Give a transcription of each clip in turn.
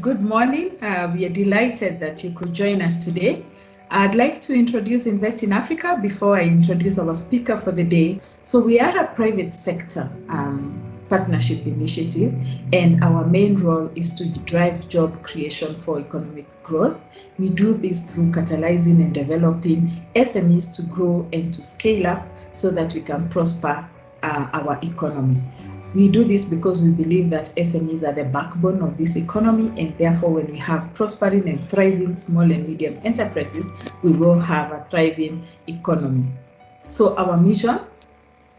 and good morning. We are delighted that you could join us today. I'd like to introduce Invest in Africa before I introduce our speaker for the day. So we are a private sector partnership initiative, and our main role is to drive job creation for economic growth. We do this through catalyzing and developing SMEs to grow and to scale up so that we can prosper our economy. We do this because we believe that SMEs are the backbone of this economy, and therefore when we have prospering and thriving small and medium enterprises, we will have a thriving economy. So our mission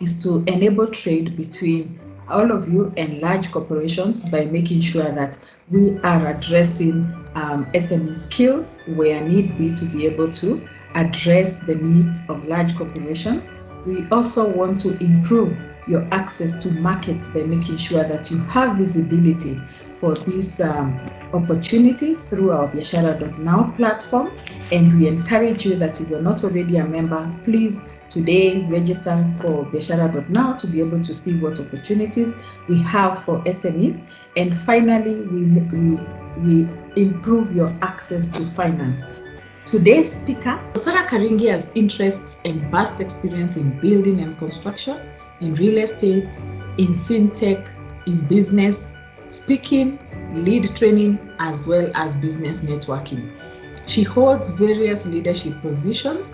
is to enable trade between all of you and large corporations by making sure that we are addressing SME skills where need be to be able to address the needs of large corporations. We also want to improve your access to markets by making sure that you have visibility for these opportunities through our Biashara.now platform. And we encourage you that if you're not already a member, please today register for Biashara.now to be able to see what opportunities we have for SMEs. And finally, we improve your access to finance. Today's speaker, Sarah Karinga, has interests and vast experience in building and construction, in real estate, in fintech, in business, speaking, lead training, as well as business networking. She holds various leadership positions.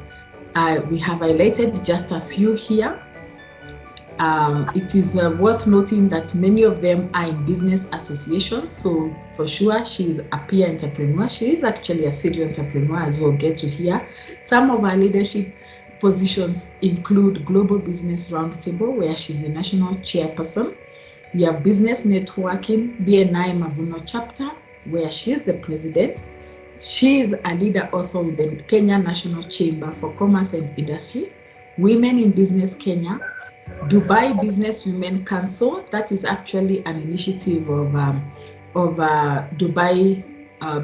We have highlighted just a few here. It is worth noting that many of them are in business associations. So for sure, she is a peer entrepreneur. She is actually a serial entrepreneur, as we'll get to hear. Some of her leadership positions include Global Business Roundtable, where she's the national chairperson. We have Business Networking, BNI Mavuno Chapter, where she is the president. She is a leader also with the Kenya National Chamber for Commerce and Industry, Women in Business Kenya, Dubai Business Women Council. That is actually an initiative of Dubai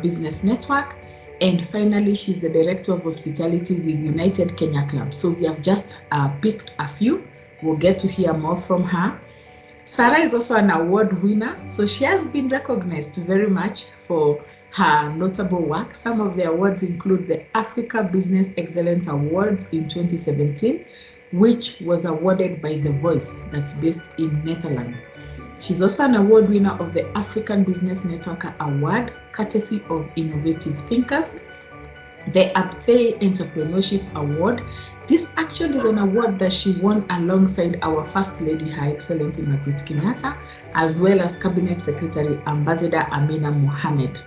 Business Network. And finally, she's the Director of Hospitality with United Kenya Club. So we have just picked a few. We'll get to hear more from her. Sarah is also an award winner. So she has been recognized very much for her notable work. Some of the awards include the Africa Business Excellence Awards in 2017, which was awarded by The Voice, that's based in Netherlands. She's also an award winner of the African Business Networker Award, courtesy of Innovative Thinkers, the Aptei Entrepreneurship Award. This actually is an award that she won alongside our First Lady, Her Excellency Margaret Kenyatta, as well as Cabinet Secretary Ambassador Amina Mohamed.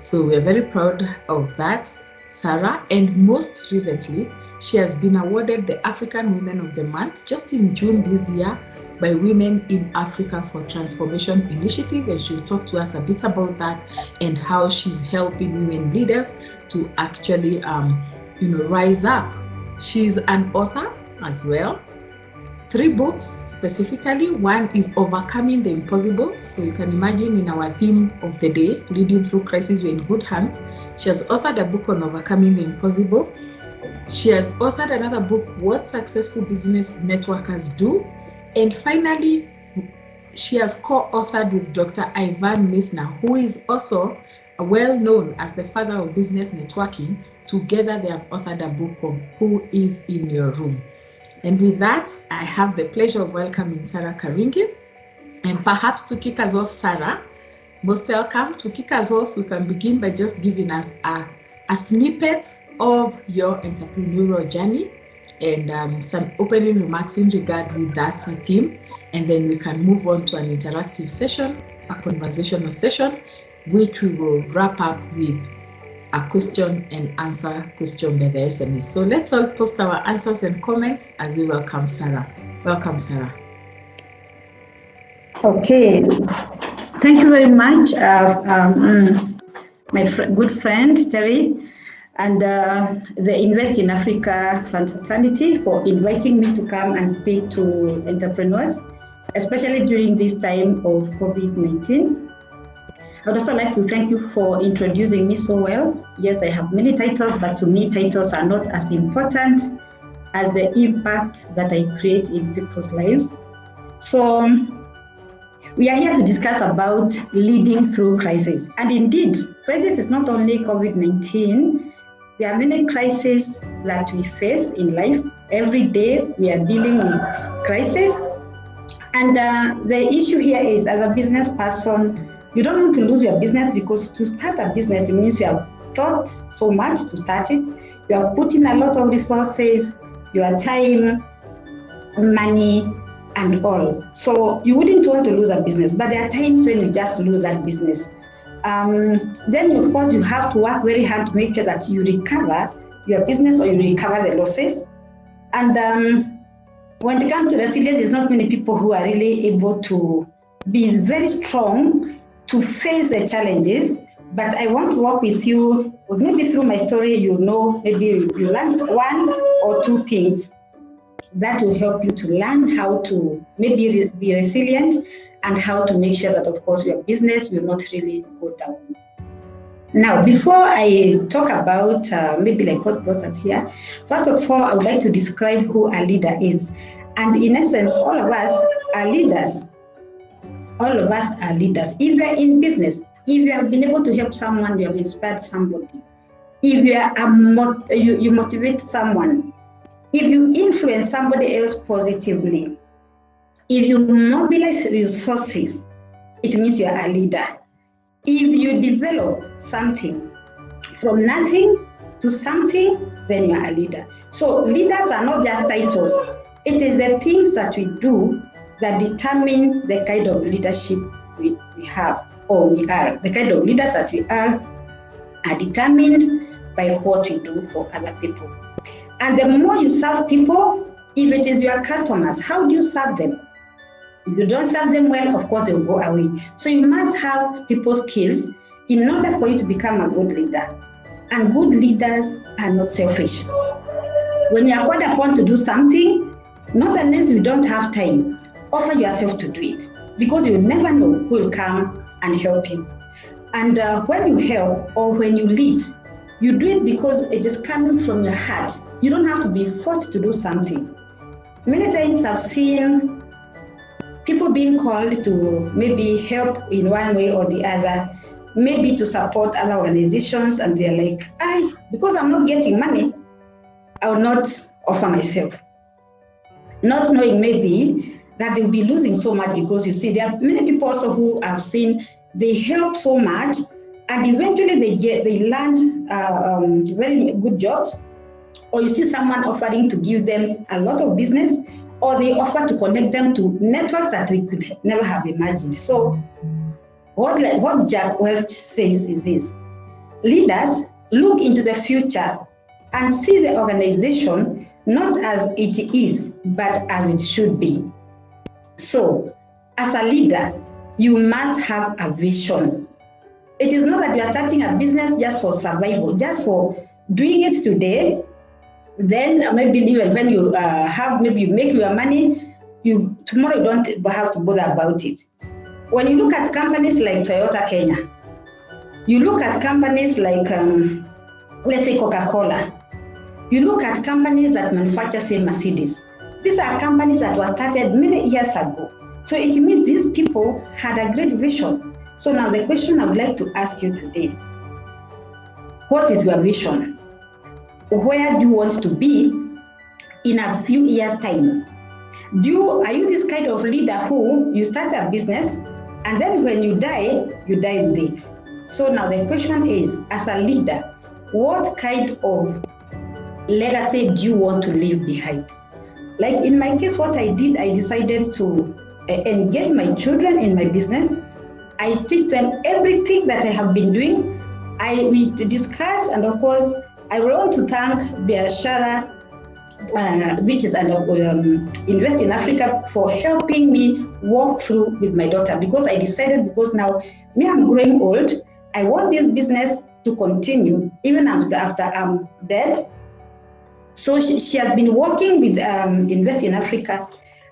So we're very proud of that, Sarah. And most recently, she has been awarded the African Women of the Month just in June this year by Women in Africa for Transformation Initiative, and she'll talk to us a bit about that and how she's helping women leaders to actually rise up. She's an author as well. 3 books specifically. One is Overcoming the Impossible. So you can imagine in our theme of the day, Leading Through Crisis, We're in Good Hands. She has authored a book on overcoming the impossible. She has authored another book, What Successful Business Networkers Do. And finally, she has co-authored with Dr. Ivan Misner, who is also well known as the father of business networking. Together, they have authored a book of Who is in Your Room. And with that, I have the pleasure of welcoming Sarah Karinga. And perhaps to kick us off, Sarah, most welcome. To kick us off, we can begin by just giving us a snippet of your entrepreneurial journey and some opening remarks in regard with that theme. And then we can move on to an interactive session, a conversational session, which we will wrap up with a question and answer question by the SMS. So let's all post our answers and comments as we welcome Sarah. Welcome, Sarah. Okay, thank you very much, my good friend Terry, and the Invest in Africa fraternity for inviting me to come and speak to entrepreneurs, especially during this time of COVID-19. I would also like to thank you for introducing me so well. Yes, I have many titles, but to me, titles are not as important as the impact that I create in people's lives. So We are here to discuss about leading through crisis. And indeed, crisis is not only COVID-19. There are many crises that we face in life. Every day we are dealing with crisis. And the issue here is, as a business person, you don't want to lose your business, because to start a business, it means you have thought so much to start it. You have put in a lot of resources, your time, money, and all. So you wouldn't want to lose a business, but there are times when you just lose that business. Then, of course, you have to work very hard to make sure that you recover your business, or you recover the losses. And when it comes to resilience, there's not many people who are really able to be very strong to face the challenges. But I want to work with you, maybe through my story, maybe you learn one or two things that will help you to learn how to maybe be resilient, and how to make sure that, of course, your business will not really go down. Now, before I talk about maybe like what brought us here, first of all, I would like to describe who a leader is. And in essence, all of us are leaders. All of us are leaders. If you're in business, if you have been able to help someone, you have inspired somebody. If you are you motivate someone, if you influence somebody else positively, if you mobilize resources, it means you are a leader. If you develop something from nothing to something, then you are a leader. So leaders are not just titles. It is the things that we do that determine the kind of leadership we have, or we are. The kind of leaders that we are determined by what we do for other people. And the more you serve people, if it is your customers, how do you serve them? If you don't serve them well, of course, they will go away. So you must have people skills in order for you to become a good leader. And good leaders are not selfish. When you are called upon to do something, not unless you don't have time, offer yourself to do it, because you never know who will come and help you. And when you help or when you lead, you do it because it is coming from your heart. You don't have to be forced to do something. Many times I've seen people being called to maybe help in one way or the other, maybe to support other organizations, and they're like, because I'm not getting money, I will not offer myself. Not knowing maybe that they'll be losing so much, because you see, there are many people also who I've seen, they help so much, and eventually they land very good jobs, or you see someone offering to give them a lot of business, or they offer to connect them to networks that they could never have imagined. So what Jack Welch says is this: leaders look into the future and see the organization not as it is, but as it should be. So as a leader, you must have a vision. It is not that you are starting a business just for survival, just for doing it today. Then maybe even when you maybe you make your money, tomorrow you don't have to bother about it. When you look at companies like Toyota Kenya, you look at companies like, let's say Coca-Cola, you look at companies that manufacture, say, Mercedes. These are companies that were started many years ago. So it means these people had a great vision. So now the question I would like to ask you today: what is your vision? Where do you want to be in a few years' time? Are you this kind of leader who you start a business and then when you die with it? So now the question is, as a leader, what kind of legacy do you want to leave behind? Like in my case, what I did, I decided to engage my children in my business. I teach them everything that I have been doing. We discuss, and of course, I want to thank Biashara, which is under Invest in Africa, for helping me walk through with my daughter, because I decided, because now I'm growing old, I want this business to continue even after I'm dead. So she has been working with Invest in Africa,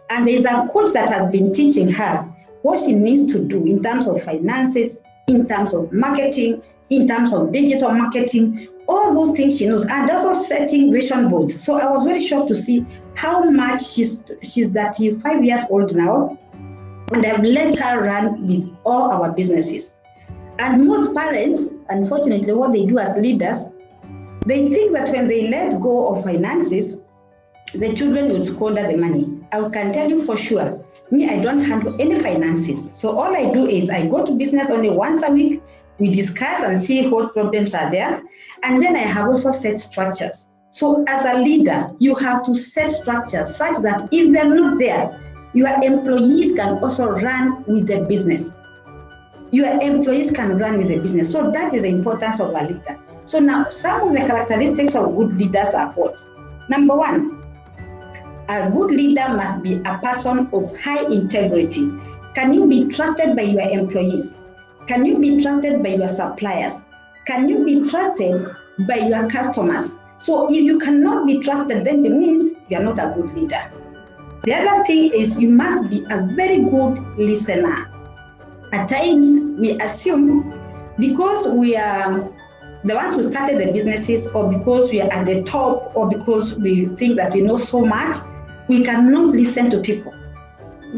and there's a coach that has been teaching her what she needs to do in terms of finances, in terms of marketing, in terms of digital marketing, all those things she knows, and also setting vision boards. So I was very shocked to see how much she's 35 years old now, and I've let her run with all our businesses. And most parents, unfortunately, what they do as leaders, they think that when they let go of finances, the children will squander the money. I can tell you for sure, me, I don't handle any finances. So all I do is I go to business only once a week. We discuss and see what problems are there. And then I have also set structures. So as a leader, you have to set structures such that if you're not there, your employees can also run with the business. Your employees can run with the business. So that is the importance of a leader. So now some of the characteristics of good leaders are what? Number one, a good leader must be a person of high integrity. Can you be trusted by your employees? Can you be trusted by your suppliers? Can you be trusted by your customers? So if you cannot be trusted, then it means you are not a good leader. The other thing is you must be a very good listener. At times, we assume because we are the ones who started the businesses, or because we are at the top, or because we think that we know so much, we cannot listen to people.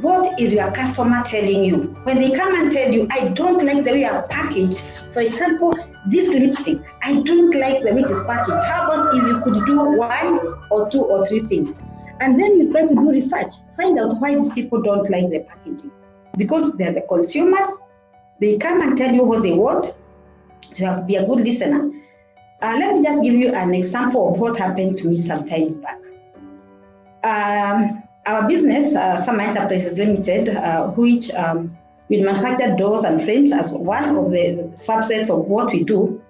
What is your customer telling you? When they come and tell you, I don't like the way you are packaged, for example, this lipstick, I don't like the way it is packaged. How about if you could do 1 or 2 or 3 things? And then you try to do research, find out why these people don't like the packaging. Because they're the consumers, they come and tell you what they want, so you have to be a good listener. Let me just give you an example of what happened to me some times back. Our business, Summer Enterprises Limited, which we manufacture doors and frames as one of the subsets of what we do.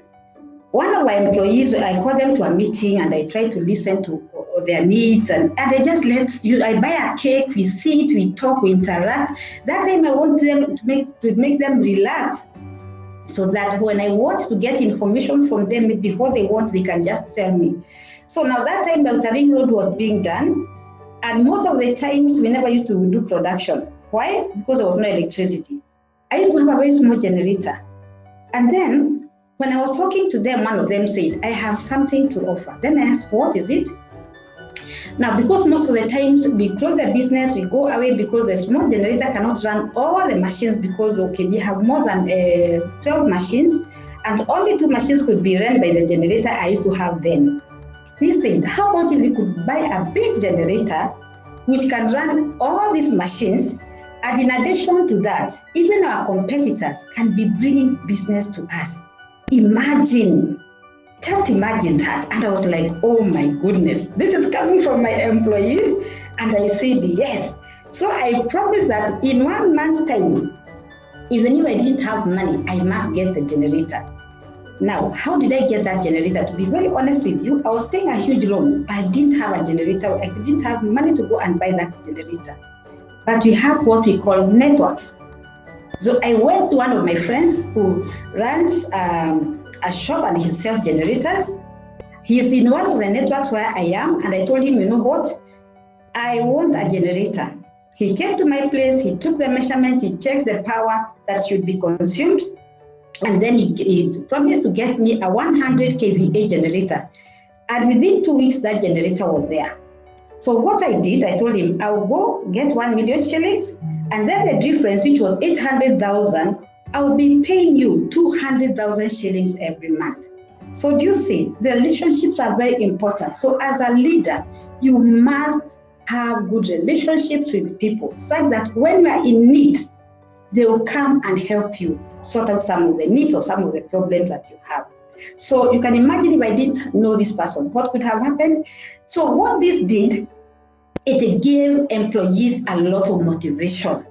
One of our employees, I call them to a meeting and I try to listen to their needs, and they just let you. I buy a cake, we sit, we talk, we interact. That time I want them to make them relax, so that when I want to get information from them before they want, they can just tell me. So now that time the Outer Ring Road was being done, and most of the times we never used to do production. Why? Because there was no electricity. I used to have a very small generator. And then when I was talking to them, one of them said, I have something to offer. Then I asked, what is it? Now, because most of the times we close the business, we go away because the small generator cannot run all the machines, because, okay, we have more than 12 machines and only 2 machines could be run by the generator I used to have then. He said, how about if we could buy a big generator which can run all these machines, and in addition to that, even our competitors can be bringing business to us. Just imagine that. And I was like, oh my goodness, this is coming from my employee. And I said, yes. So I promised that in 1 month's time, even if I didn't have money, I must get the generator. Now, how did I get that generator? To be very honest with you, I was paying a huge loan, but I didn't have a generator. I didn't have money to go and buy that generator. But we have what we call networks. So I went to one of my friends who runs a shop and he sells generators. He's in one of the networks where I am, and I told him, you know what? I want a generator. He came to my place, he took the measurements, he checked the power that should be consumed, and then he promised to get me a 100 kVA generator. And within 2 weeks, that generator was there. So what I did, I told him, I'll go get 1 million shillings, and then the difference, which was 800,000, I'll be paying you 200,000 shillings every month. So do you see, the relationships are very important. So as a leader, you must have good relationships with people, such that when you are in need, they will come and help you sort out some of the needs or some of the problems that you have. So you can imagine if I didn't know this person, what could have happened? So what this did, it gave employees a lot of motivation.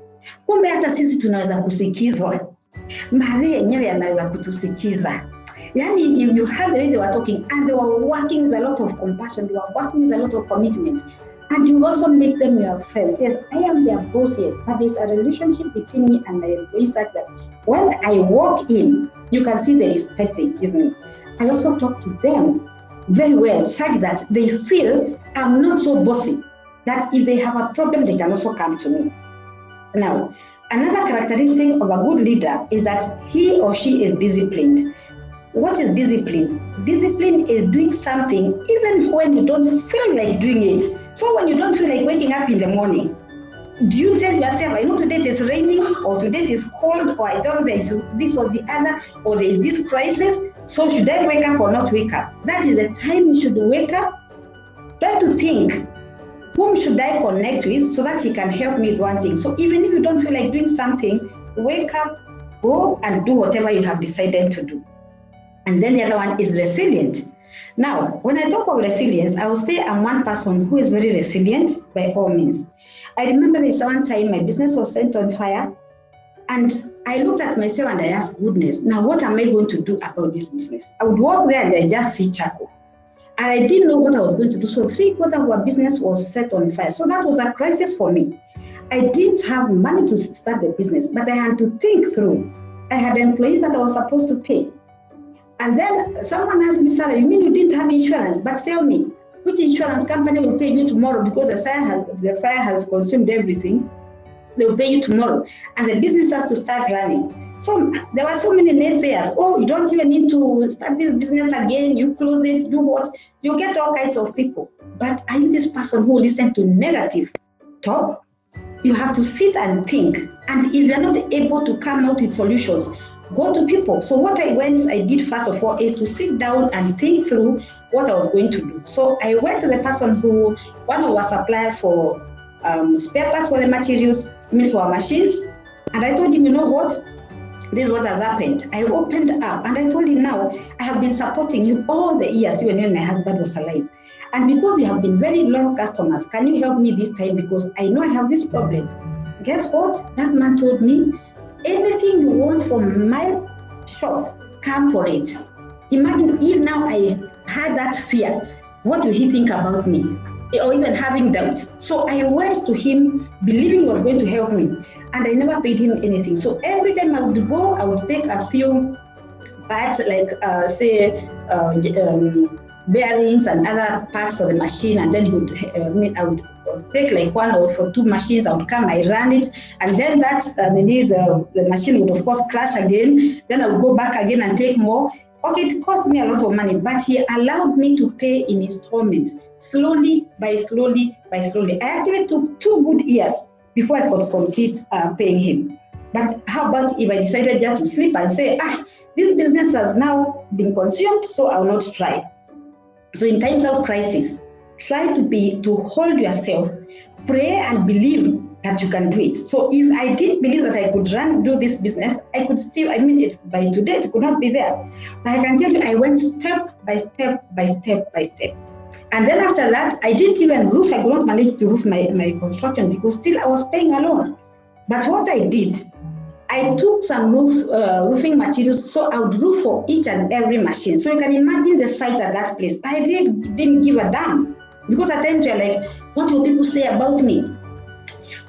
Kumbe hata sisi tunaweza kusikizwa. Mahali yenyewe yanaweza kutusikiza. Yani, if you heard the way they were talking, and they were working with a lot of compassion, they were working with a lot of commitment, and you also make them your friends. Yes, I am their boss, yes, but there's a relationship between me and my employees such that when I walk in, you can see the respect they give me. I also talk to them very well, such that they feel I'm not so bossy, that if they have a problem, they can also come to me. Now, another characteristic of a good leader is that he or she is disciplined. What is discipline? Discipline is doing something even when you don't feel like doing it. So when you don't feel like waking up in the morning, do you tell yourself, I know today it is raining, or today it is cold, or I don't know there is this or the other, or there is this crisis, so should I wake up or not wake up? That is the time you should wake up. Try to think, whom should I connect with so that he can help me with one thing? So even if you don't feel like doing something, wake up, go and do whatever you have decided to do. And then the other one is resilient. Now, when I talk of resilience, I will say I'm one person who is very resilient by all means. I remember this one time my business was set on fire, and I looked at myself and I asked, goodness, now what am I going to do about this business? I would walk there and I just see charcoal. And I didn't know what I was going to do. So 3/4 of our business was set on fire. So that was a crisis for me. I didn't have money to start the business, but I had to think through. I had employees that I was supposed to pay. And then someone asked me, Sarah, you mean you didn't have insurance? But tell me, which insurance company will pay you tomorrow because the fire has consumed everything? They will pay you tomorrow. And the business has to start running. So there were so many naysayers. Oh, you don't even need to start this business again. You close it, do what? You get all kinds of people. But are you this person who listens to negative talk? You have to sit and think. And if you're not able to come out with solutions, go to people. So what I did first of all is to sit down and think through what I was going to do. So I went to the person one of our suppliers for spare parts for the materials, for our machines. And I told him, you know what? This is what has happened. I opened up and I told him, now I have been supporting you all the years, even when my husband was alive. And because we have been very loyal customers, can you help me this time? Because I know I have this problem. Guess what? That man told me, anything you want from my shop, come for it. Imagine if now I had that fear, what will he think about me? Or even having doubts. So I went to him believing he was going to help me, and I never paid him anything. So every time I would go, I would take a few parts, like bearings and other parts for the machine, and then I would take like 1 or 2 machines. I would come, I run it, and then the machine would of course crash again. Then I would go back again and take more. Okay, it cost me a lot of money, but he allowed me to pay in installments, slowly by slowly by slowly. I actually took 2 good years before I could complete paying him. But how about if I decided just to sleep and say, this business has now been consumed, so I will not try. So in times of crisis, try to hold yourself, pray and believe that you can do it. So if I didn't believe that I could do this business, I could still, by today it could not be there. But I can tell you, I went step by step by step by step. And then after that, I didn't even roof. I could not manage to roof my construction because still I was paying a loan. But what I did, I took some roofing materials, so I would roof for each and every machine. So you can imagine the site at that place. I didn't give a damn, because at times you're like, what will people say about me?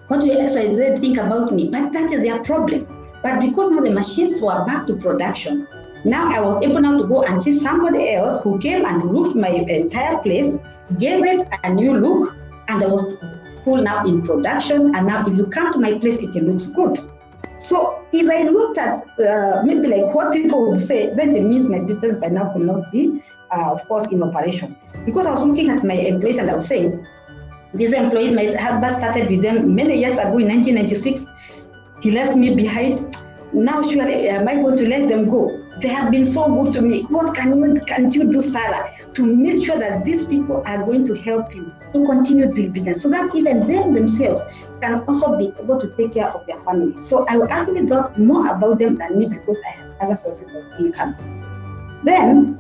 What will XYZ think about me? But that is their problem. But because now the machines were back to production, now I was able now to go and see somebody else who came and roofed my entire place, gave it a new look, and I was full now in production. And now if you come to my place, it looks good. So if I looked at maybe like what people would say, then it means my business by now could not be, of course, in operation. Because I was looking at my employees and I was saying, these employees, my husband started with them many years ago in 1996. He left me behind. Now surely am I going to let them go? They have been so good to me. What can you do, Sarah, to make sure that these people are going to help you to continue doing business, so that even them themselves can also be able to take care of their family? So I actually thought more about them than me, because I have other sources of income. Then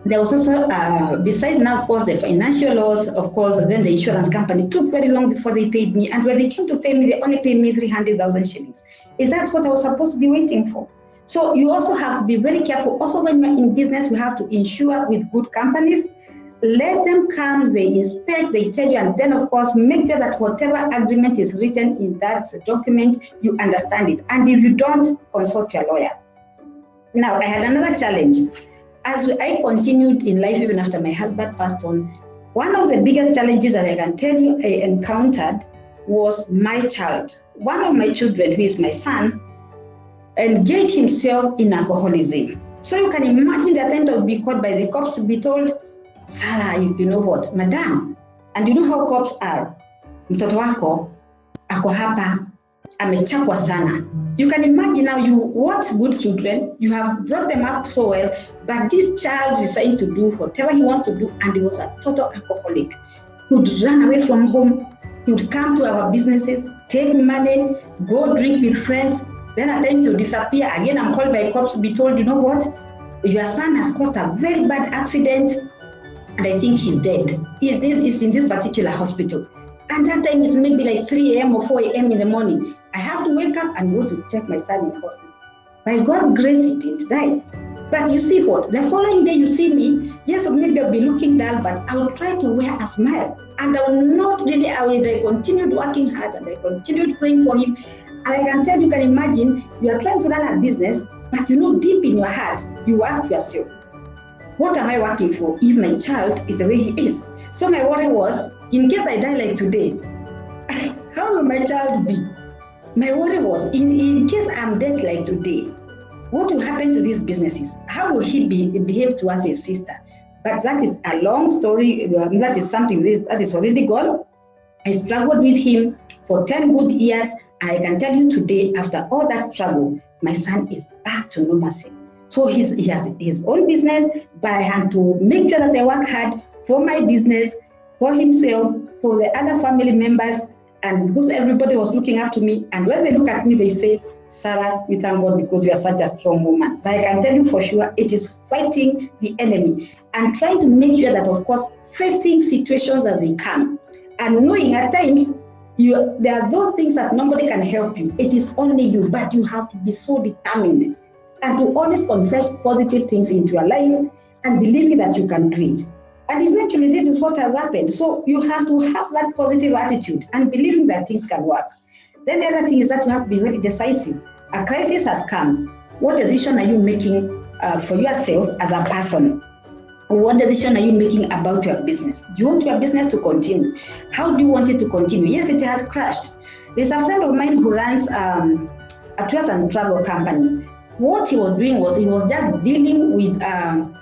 there was also, besides now, of course, the financial loss, of course, then the insurance company took very long before they paid me. And when they came to pay me, they only paid me 300,000 shillings. Is that what I was supposed to be waiting for? So you also have to be very careful. Also, when you're in business, we have to insure with good companies. Let them come, they inspect, they tell you, and then, of course, make sure that whatever agreement is written in that document, you understand it. And if you don't, consult your lawyer. Now, I had another challenge. As I continued in life, even after my husband passed on, one of the biggest challenges that I can tell you I encountered was my child. One of my children, who is my son, engaged himself in alcoholism. So you can imagine the attempt of being caught by the cops, to be told, Sarah, you know what, madam, and you know how cops are. Mtoto wako ako hapa, amechapwa sana. You can imagine now, you want good children, you have brought them up so well, but this child decided to do whatever he wants to do, and he was a total alcoholic. He would run away from home, he would come to our businesses, take money, go drink with friends, then at times he would disappear. Again, I'm called by cops to be told, you know what, your son has caused a very bad accident, and I think he's dead. It's in this particular hospital. And that time is maybe like 3 a.m. or 4 a.m. in the morning. I have to wake up and go to check my son in the hospital. By God's grace, he didn't die. But you see what? The following day you see me, yes, maybe I'll be looking dull, but I'll try to wear a smile. And I will not really, I continued working hard, and I continued praying for him. And I can tell you, can imagine, you are trying to run a business, but you know deep in your heart, you ask yourself, what am I working for if my child is the way he is? So my worry was, in case I die like today, how will my child be? My worry was, in case I'm dead like today, what will happen to these businesses? How will he behave towards his sister? But that is a long story. That is something that is already gone. I struggled with him for 10 good years. I can tell you today, after all that struggle, my son is back to normalcy. So he has his own business, but I had to make sure that I work hard for my business, for himself, for the other family members, and because everybody was looking up to me. And when they look at me, they say, Sarah, we thank God because you are such a strong woman. But I can tell you for sure, it is fighting the enemy and trying to make sure that, of course, facing situations as they come, and knowing at times, there are those things that nobody can help you. It is only you, but you have to be so determined and to always confess positive things into your life and believing that you can do it. And eventually, this is what has happened. So you have to have that positive attitude and believing that things can work. Then the other thing is that you have to be very decisive. A crisis has come. What decision are you making for yourself as a person? What decision are you making about your business? Do you want your business to continue? How do you want it to continue? Yes, it has crashed. There's a friend of mine who runs a tours and travel company. What he was doing was he was just dealing with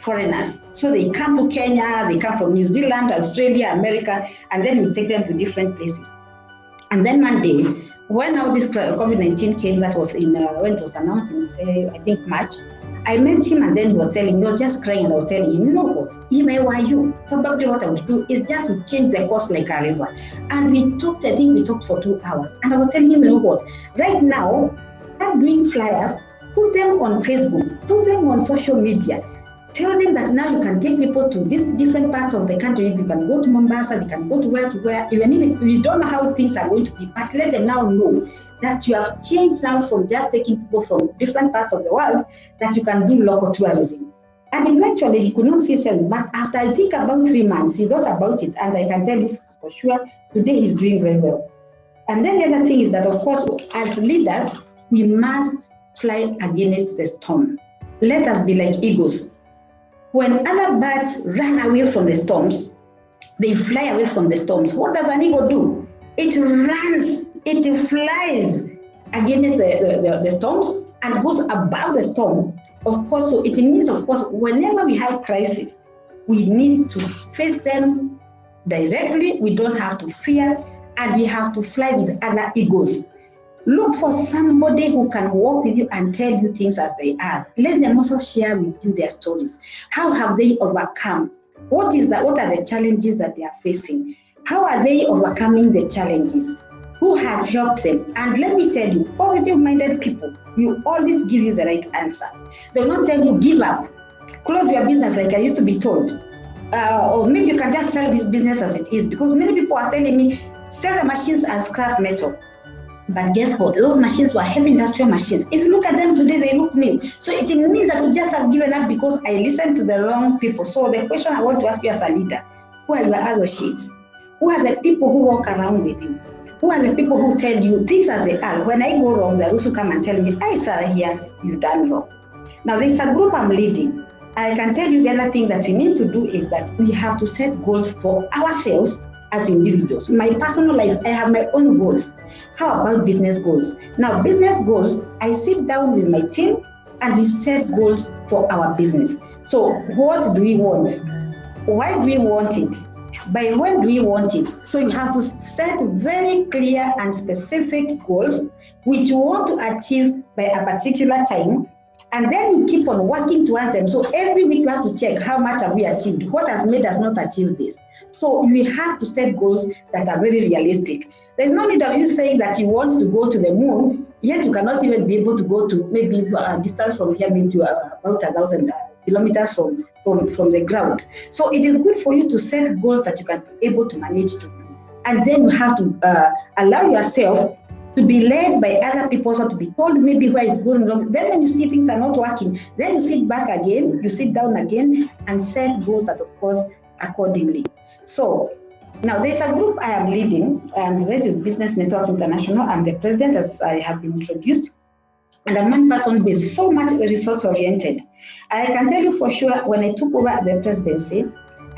foreigners. So they come to Kenya, they come from New Zealand, Australia, America, and then you take them to different places. And then one day, when now this COVID-19 came, that was when it was announced in, say, I think March, I met him, and then he was telling me, he was just crying, and I was telling him, you know what, if I were you, probably what I would do is just to change the course like a river. And we talked, I think we talked for 2 hours. And I was telling him, you know what, right now, I'm doing flyers, put them on Facebook, put them on social media. Tell them that now you can take people to these different parts of the country. You can go to Mombasa, you can go to where, even if we don't know how things are going to be, but let them now know that you have changed now from just taking people from different parts of the world, that you can do local tourism. And eventually he could not see sense, but after I think about 3 months, he thought about it, and I can tell you for sure, today he's doing very well. And then the other thing is that, of course, as leaders, we must fly against the storm. Let us be like eagles. When other birds run away from the storms, they fly away from the storms. What does an eagle do? It runs, it flies against the storms and goes above the storm. Of course, so it means, of course, whenever we have crisis, we need to face them directly. We don't have to fear, and we have to fly with other eagles. Look for somebody who can walk with you and tell you things as they are. Let them also share with you their stories. How have they overcome? What are the challenges that they are facing? How are they overcoming the challenges? Who has helped them? And let me tell you, positive-minded people will always give you the right answer. They will not tell you, give up, close your business like I used to be told. Or maybe you can just sell this business as it is, because many people are telling me, sell the machines as scrap metal. But guess what? Those machines were heavy industrial machines. If you look at them today, they look new. So it means that we just have given up because I listened to the wrong people. So the question I want to ask you as a leader, who are your associates? Who are the people who walk around with you? Who are the people who tell you things as they are? When I go wrong, they also come and tell me, hi, Sarah, here, you've done wrong. Now, there's a group I'm leading. I can tell you the other thing that we need to do is that we have to set goals for ourselves as individuals. My personal life, I have my own goals. How about business goals? Now, business goals, I sit down with my team and we set goals for our business. So what do we want? Why do we want it? by when do we want it? So you have to set very clear and specific goals which you want to achieve by a particular time, and then you keep on working towards them. So every week you have to check how much have we achieved, what has made us not achieve this. So you have to set goals that are very realistic. There's no need of you saying that you want to go to the moon, yet you cannot even be able to go to maybe a distance from here, maybe to about 1,000 kilometers from the ground. So it is good for you to set goals that you can be able to manage to do. And then you have to allow yourself to be led by other people, so to be told maybe where it's going wrong. Then when you see things are not working, then you sit back again, you sit down again and set goals that, of course, accordingly. So now there's a group I am leading, and this is Business Network International. I'm the president, as I have been introduced. And I'm one person who is so much resource-oriented. I can tell you for sure, when I took over the presidency,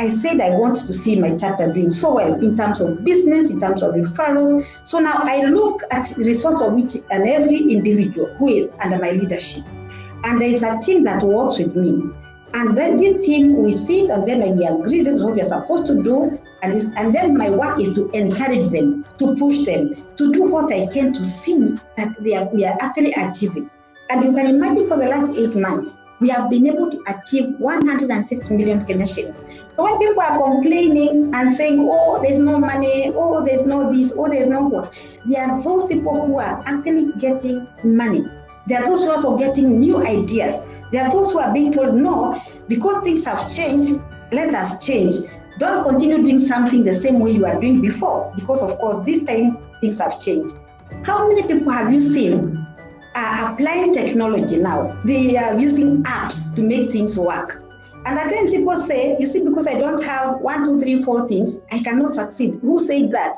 I said I want to see my chapter doing so well in terms of business, in terms of referrals. So now I look at the results of each and every individual who is under my leadership. And there is a team that works with me. And then this team, we sit and then we agree this is what we are supposed to do. And then my work is to encourage them, to push them, to do what I can to see that we are actually achieving. And you can imagine for the last 8 months, we have been able to achieve 106 million Kenyan shillings. So when people are complaining and saying, oh, there's no money, oh, there's no this, oh, there's no what, there are those people who are actually getting money. There are those who are also getting new ideas. There are those who are being told, no, because things have changed, let us change. Don't continue doing something the same way you are doing before, because of course, this time things have changed. How many people have you seen are applying technology now? They are using apps to make things work. And at times people say, you see, because I don't have 1, 2, 3, 4 things, I cannot succeed. Who said that?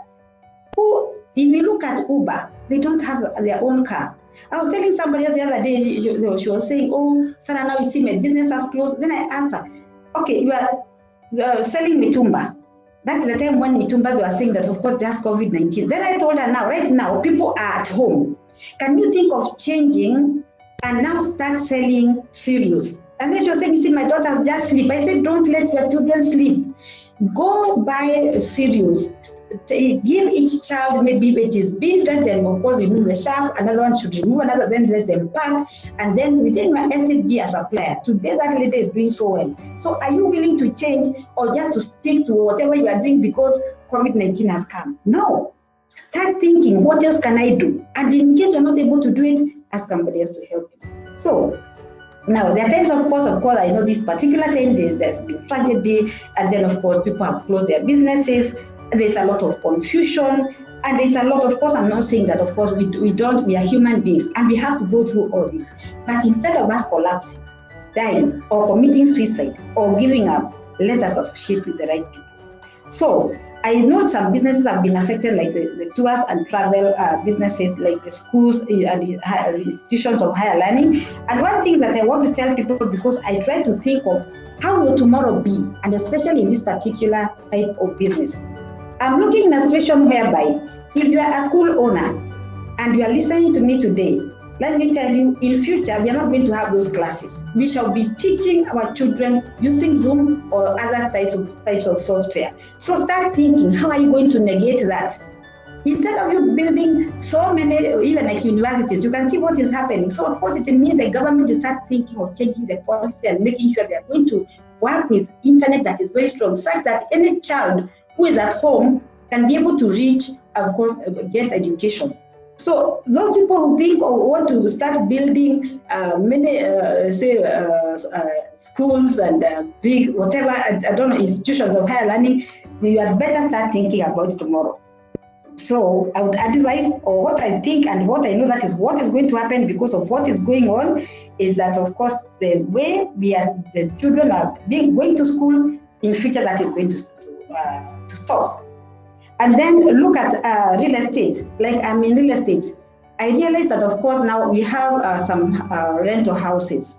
If you look at Uber, they don't have their own car. I was telling somebody else the other day, she was saying, oh, Sarah, now you see my business has closed. Then I asked her, okay, you are selling mitumba. That is the time when mitumba, they were saying that, of course, there's COVID-19. Then I told her, now, right now, people are at home. Can you think of changing and now start selling cereals? And then she was saying, you see, my daughters just sleep. I said, don't let your children sleep. Go buy cereals. Give each child, maybe it is beans, let them, of course, remove the shaft, another one should remove another, then let them pack, and then within your estate be a supplier. Today, that lady is doing so well. So are you willing to change or just to stick to whatever you are doing because COVID-19 has come? No. Start thinking, what else can I do? And in case you're not able to do it, ask somebody else to help you. So now, there are times, of course, I know this particular time there's been tragedy, and then, of course, people have closed their businesses. There's a lot of confusion, and there's a lot, of course, I'm not saying that, of course, we are human beings, and we have to go through all this. But instead of us collapsing, dying, or committing suicide, or giving up, let us associate with the right people. So I know some businesses have been affected, like the tours and travel businesses, like the schools and the institutions of higher learning. And one thing that I want to tell people, because I try to think of how will tomorrow be, and especially in this particular type of business. I'm looking in a situation whereby if you are a school owner and you are listening to me today, let me tell you, in future, we are not going to have those classes. We shall be teaching our children using Zoom or other types of software. So start thinking, how are you going to negate that? Instead of you building so many, even like universities, you can see what is happening. So of course, it means the government will start thinking of changing the policy and making sure they are going to work with internet that is very strong, such that any child who is at home can be able to reach, of course, get education. So those people who think or want to start building many, schools and big, whatever, I don't know, institutions of higher learning, you had better start thinking about it tomorrow. So I would advise, or what I think and what I know that is what is going to happen because of what is going on, is that, of course, the way the children are going to school in future, that is going to stop. And then look at real estate. Like I'm in real estate. I realized that, of course, now we have some rental houses.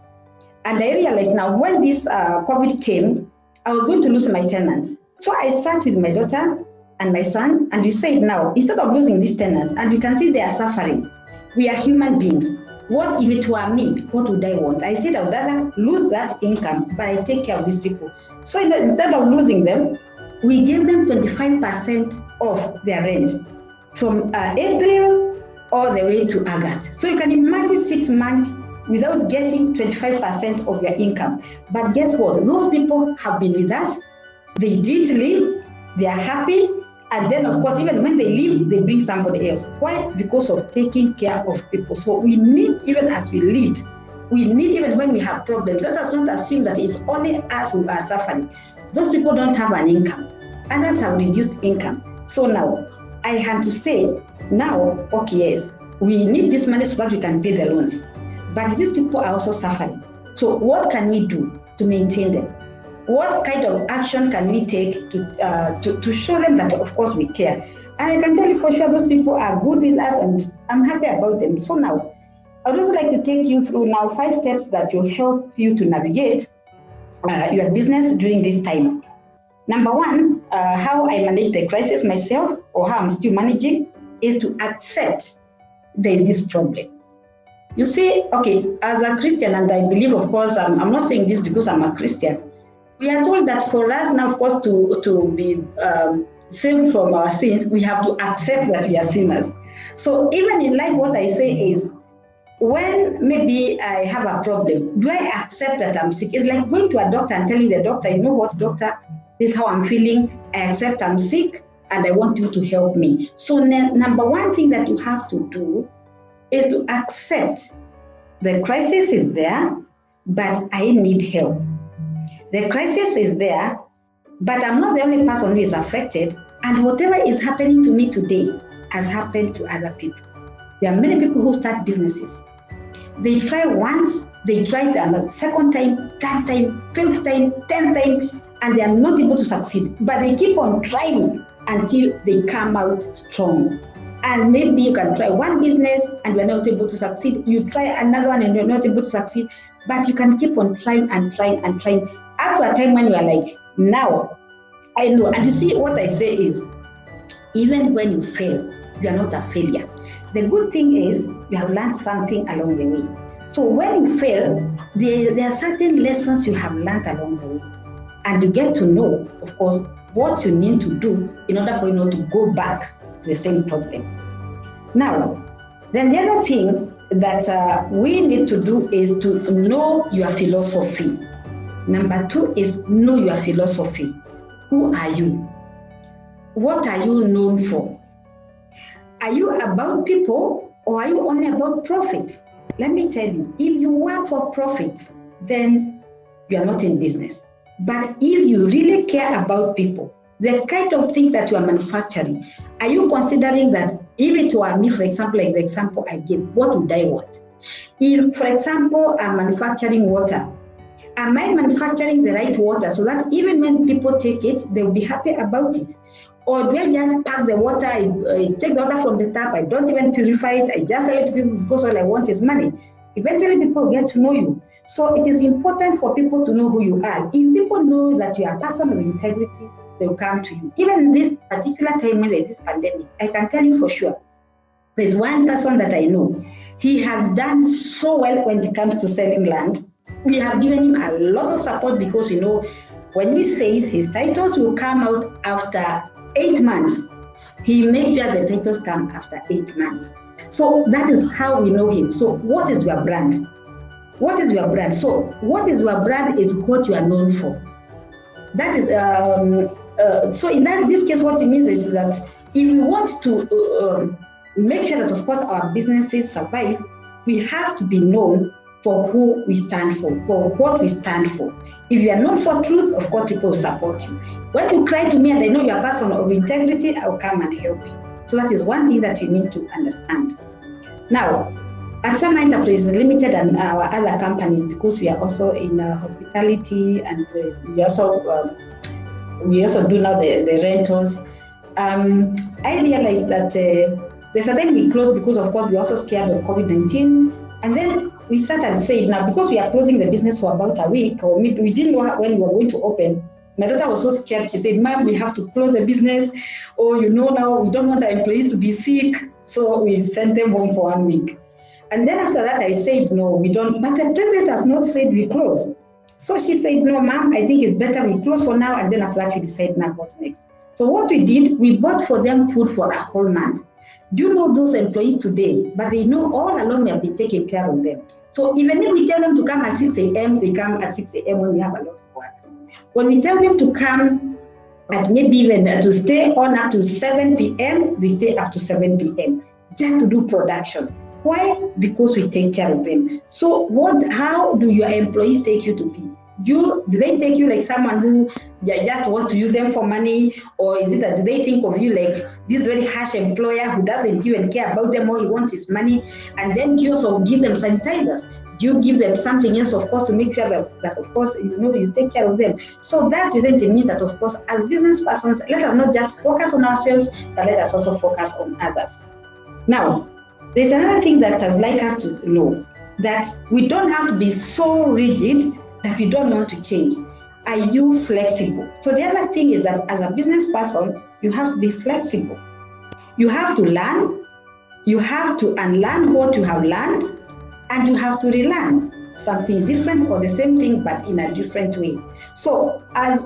And I realized now when this COVID came, I was going to lose my tenants. So I sat with my daughter and my son, and we said, now, instead of losing these tenants, and we can see they are suffering, we are human beings. What if it were me? What would I want? I said I would rather lose that income, but I take care of these people. So instead of losing them, we gave them 25% of their rent from April all the way to August. So you can imagine 6 months without getting 25% of your income. But guess what? Those people have been with us. They did leave. They are happy. And then, of course, even when they leave, they bring somebody else. Why? Because of taking care of people. So we need, even as we lead, we need, even when we have problems, let us not assume that it's only us who are suffering. Those people don't have an income. Others have reduced income. So now, I had to say, now, okay, yes, we need this money so that we can pay the loans. But these people are also suffering. So what can we do to maintain them? What kind of action can we take to show them that, of course, we care? And I can tell you for sure, those people are good with us, and I'm happy about them. So now, I would also like to take you through now 5 steps that will help you to navigate your business during this time. Number 1, how I manage the crisis myself, or how I'm still managing, is to accept there is this problem. You see, okay, as a Christian, and I believe, of course, I'm not saying this because I'm a Christian, we are told that for us now, of course, to be saved from our sins, we have to accept that we are sinners. So even in life, what I say is, when maybe I have a problem, do I accept that I'm sick? It's like going to a doctor and telling the doctor, you know what, doctor, this is how I'm feeling. I accept I'm sick and I want you to help me. So number 1 thing that you have to do is to accept the crisis is there, but I need help. The crisis is there, but I'm not the only person who is affected, and whatever is happening to me today has happened to other people. There are many people who start businesses. They try once, they try the second time, third time, 5th time, 10th time, and they are not able to succeed. But they keep on trying until they come out strong. And maybe you can try one business and you're not able to succeed. You try another one and you're not able to succeed. But you can keep on trying and trying and trying up to a time when you are like, now, I know. And you see, what I say is, even when you fail, you are not a failure. The good thing is you have learned something along the way. So when you fail, there are certain lessons you have learned along the way. And you get to know, of course, what you need to do in order for you not to go back to the same problem. Now, then the other thing that we need to do is to know your philosophy. Number 2 is know your philosophy. Who are you? What are you known for? Are you about people or are you only about profit? Let me tell you, if you work for profit, then you are not in business. But if you really care about people, the kind of thing that you are manufacturing, are you considering that if it were me, for example, like the example I gave, what would I want? If, for example, I'm manufacturing water, am I manufacturing the right water so that even when people take it, they'll be happy about it? Or do I just pack the water, I take the water from the tap, I don't even purify it, I just sell it to people because all I want is money? Eventually people get to know you. So it is important for people to know who you are. If people know that you are a person of integrity, they'll come to you. Even in this particular time when there's this pandemic, I can tell you for sure, there's one person that I know. He has done so well when it comes to selling land. We have given him a lot of support because, you know, when he says his titles will come out after 8 months, he makes sure the titles come after 8 months. So that is how we know him. So what is your brand? What is your brand? So what is your brand is what you are known for. That is, so in this case, what it means is that if we want to make sure that, of course, our businesses survive, we have to be known for who we stand for what we stand for. If you are known for truth, of course, people will support you. When you cry to me and I know you are a person of integrity, I will come and help you. So that is one thing that you need to understand. Now, at Sama Enterprises Limited and our other companies, because we are also in hospitality and we also do now the rentals, I realized that there's a time we closed because, of course, we also scared of COVID-19. And then we started saying, now, because we are closing the business for about a week, or maybe we didn't know when we were going to open. My daughter was so scared. She said, Mom, we have to close the business. Or, you know, now we don't want our employees to be sick. So we sent them home for 1 week. And then after that, I said, no, we don't. But the president has not said we close. So she said, no, ma'am, I think it's better we close for now, and then after that we decide now what's next. So what we did, we bought for them food for a whole month. Do you know those employees today? But they know all along we have been taking care of them. So even if we tell them to come at 6 a.m., they come at 6 a.m. when we have a lot of work. When we tell them to come at maybe even to stay on up to 7 p.m., they stay up to 7 p.m. just to do production. Why? Because we take care of them. So how do your employees take you to be? Do they take you like someone who just wants to use them for money, or is it that do they think of you like this very harsh employer who doesn't even care about them, all he wants is money? And then do you also give them sanitizers? Do you give them something else, of course, to make sure that of course, you take care of them? So that then means that, of course, as business persons, let us not just focus on ourselves, but let us also focus on others. Now, there's another thing that I would like us to know, that we don't have to be so rigid that we don't want to change. Are you flexible? So the other thing is that as a business person, you have to be flexible. You have to learn, you have to unlearn what you have learned, and you have to relearn something different or the same thing but in a different way. So as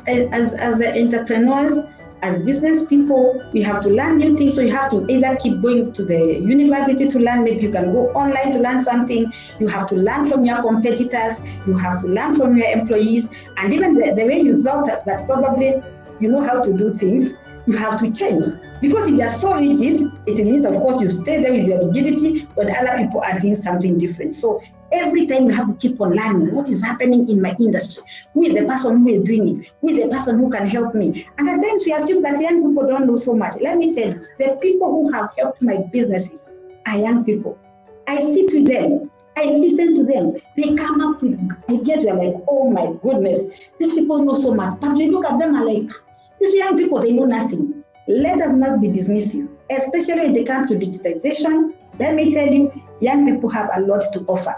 entrepreneurs, as business people, we have to learn new things. So you have to either keep going to the university to learn, maybe you can go online to learn something. You have to learn from your competitors, you have to learn from your employees, and even the way you thought that probably you know how to do things, you have to change. Because if you are so rigid, it means, of course, you stay there with your rigidity when other people are doing something different. So every time you have to keep on learning what is happening in my industry, who is the person who is doing it, who is the person who can help me. And at times we assume that young people don't know so much. Let me tell you, the people who have helped my businesses are young people. I sit with them, I listen to them. They come up with ideas. We're like, oh my goodness, these people know so much. But we look at them and like, these young people, they know nothing. Let us not be dismissive, especially when it comes to digitization. Let me tell you, young people have a lot to offer.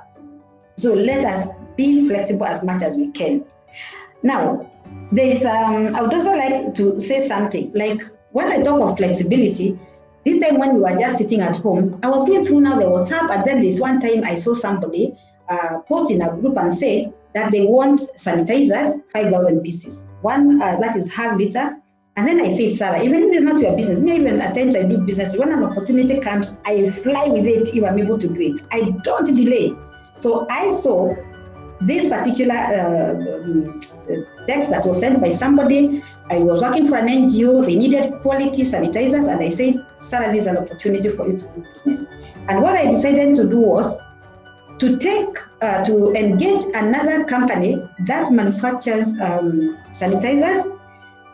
So let us be flexible as much as we can. Now, I would also like to say something, like when I talk of flexibility, this time when we were just sitting at home, I was going through now the WhatsApp, and then this one time I saw somebody post in a group and say that they want sanitizers, 5,000 pieces. One that is half liter. And then I said, Sarah, even if it's not your business, maybe even at times I do business, when an opportunity comes, I fly with it if I'm able to do it. I don't delay. So I saw this particular text that was sent by somebody. I was working for an NGO, they needed quality sanitizers, and I said, Sarah, this is an opportunity for you to do business. And what I decided to do was to engage another company that manufactures sanitizers.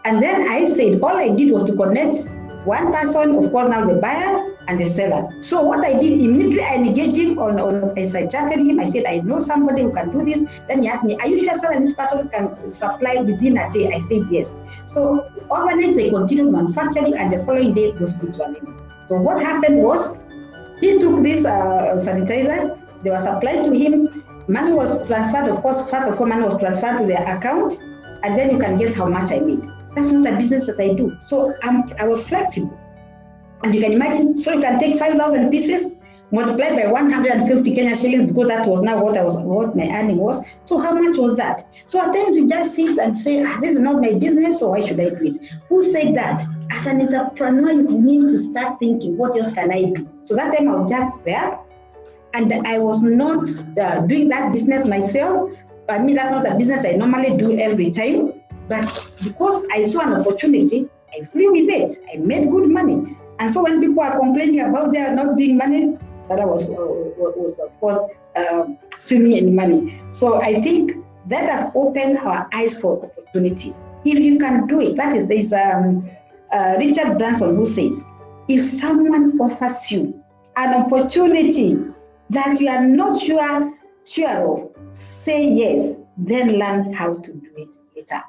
And then I said, all I did was to connect one person, of course, now the buyer and the seller. So what I did, immediately I engaged him as I chatted him, I said, I know somebody who can do this. Then he asked me, are you sure, sir, this person can supply within a day? I said, yes. So overnight, they continued manufacturing, and the following day, those goods were ready. So what happened was, he took these sanitizers, they were supplied to him, money was transferred, of course, first of all, money was transferred to their account, and then you can guess how much I made. That's not a business that I do. So I was flexible. And you can imagine, so you can take 5,000 pieces, multiplied by 150 Kenya shillings, because that was now what my earning was. So how much was that? So at times you just sit and say, this is not my business, so why should I do it? Who said that? As an entrepreneur, you need to start thinking, what else can I do? So that time I was just there, and I was not doing that business myself. I mean, that's not a business I normally do every time. But because I saw an opportunity, I flew with it. I made good money. And so when people are complaining about they are not being managed, that was of course swimming in money. So I think that has opened our eyes for opportunities. If you can do it, that is, there's Richard Branson who says, if someone offers you an opportunity that you are not sure of, say yes, then learn how to do it later.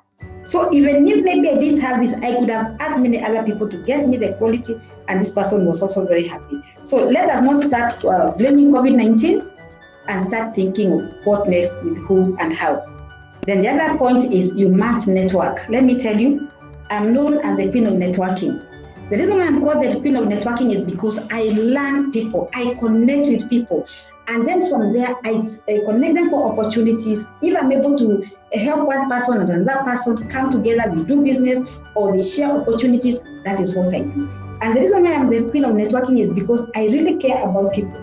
So even if maybe I didn't have this, I could have asked many other people to get me the quality, and this person was also very happy. So let us not start blaming COVID-19 and start thinking of what next, with who and how. Then the other point is you must network. Let me tell you, I'm known as the queen of networking. The reason why I'm called the queen of networking is because I learn people, I connect with people, and then from there I connect them for opportunities. If I'm able to help one person and another person come together, they do business or they share opportunities, that is what I do. And the reason why I'm the queen of networking is because I really care about people.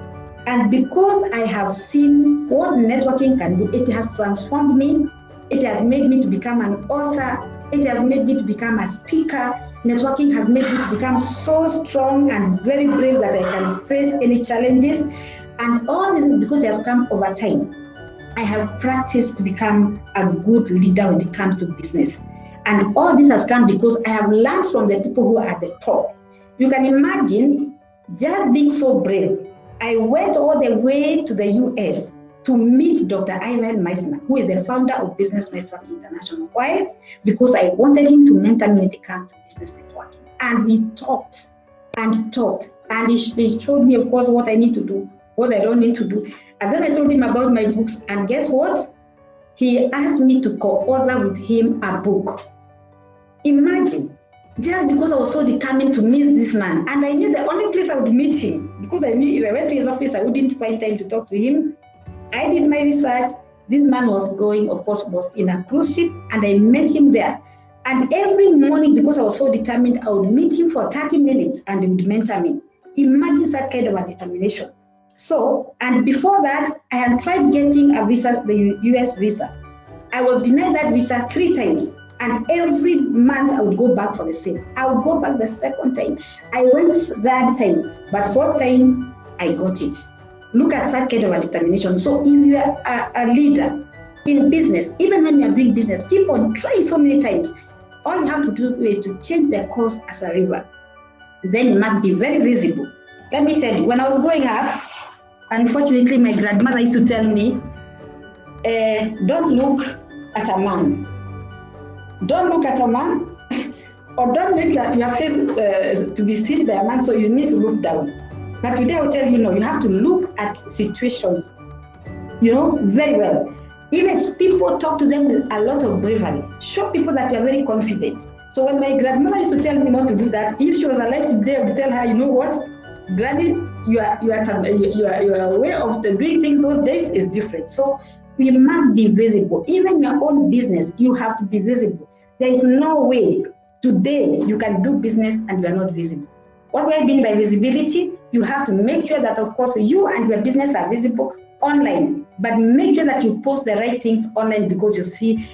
And because I have seen what networking can do, it has transformed me. It has made me to become an author. It has made me to become a speaker. Networking has made me to become so strong and very brave that I can face any challenges. And all this is because it has come over time. I have practiced to become a good leader when it comes to business. And all this has come because I have learned from the people who are at the top. You can imagine just being so brave. I went all the way to the US to meet Dr. Ivan Meissner, who is the founder of Business Network International. Why? Because I wanted him to mentor me when it comes to business networking. And we talked and talked. And he showed me, of course, what I need to do, what I don't need to do. And then I told him about my books. And guess what? He asked me to co-author with him a book. Imagine, just because I was so determined to meet this man. And I knew the only place I would meet him, because I knew if I went to his office, I wouldn't find time to talk to him. I did my research. This man was going, of course, was in a cruise ship, and I met him there. And every morning, because I was so determined, I would meet him for 30 minutes and he would mentor me. Imagine that kind of a determination. So, and before that, I had tried getting a visa, the US visa. I was denied that visa 3 times. And every month I would go back for the same. I would go back the second time. I went that time, but 4th time, I got it. Look at that kind of a determination. So if you are a leader in business, even when you are doing business, keep on trying so many times. All you have to do is to change the course as a river. Then you must be very visible. Let me tell you, when I was growing up, unfortunately, my grandmother used to tell me, don't look at a man. Don't look at a man, or don't make your face to be seen by a man, so you need to look down. But today I will tell you, no, you have to look at situations, very well. Even people, talk to them with a lot of bravery. Show people that you are very confident. So when my grandmother used to tell me not to do that, if she was alive today, I would tell her, you know what, Granny, your way of doing things those days is different. So we must be visible. Even your own business, you have to be visible. There is no way today you can do business and you are not visible. What we mean by visibility, you have to make sure that, of course, you and your business are visible online, but make sure that you post the right things online, because you see,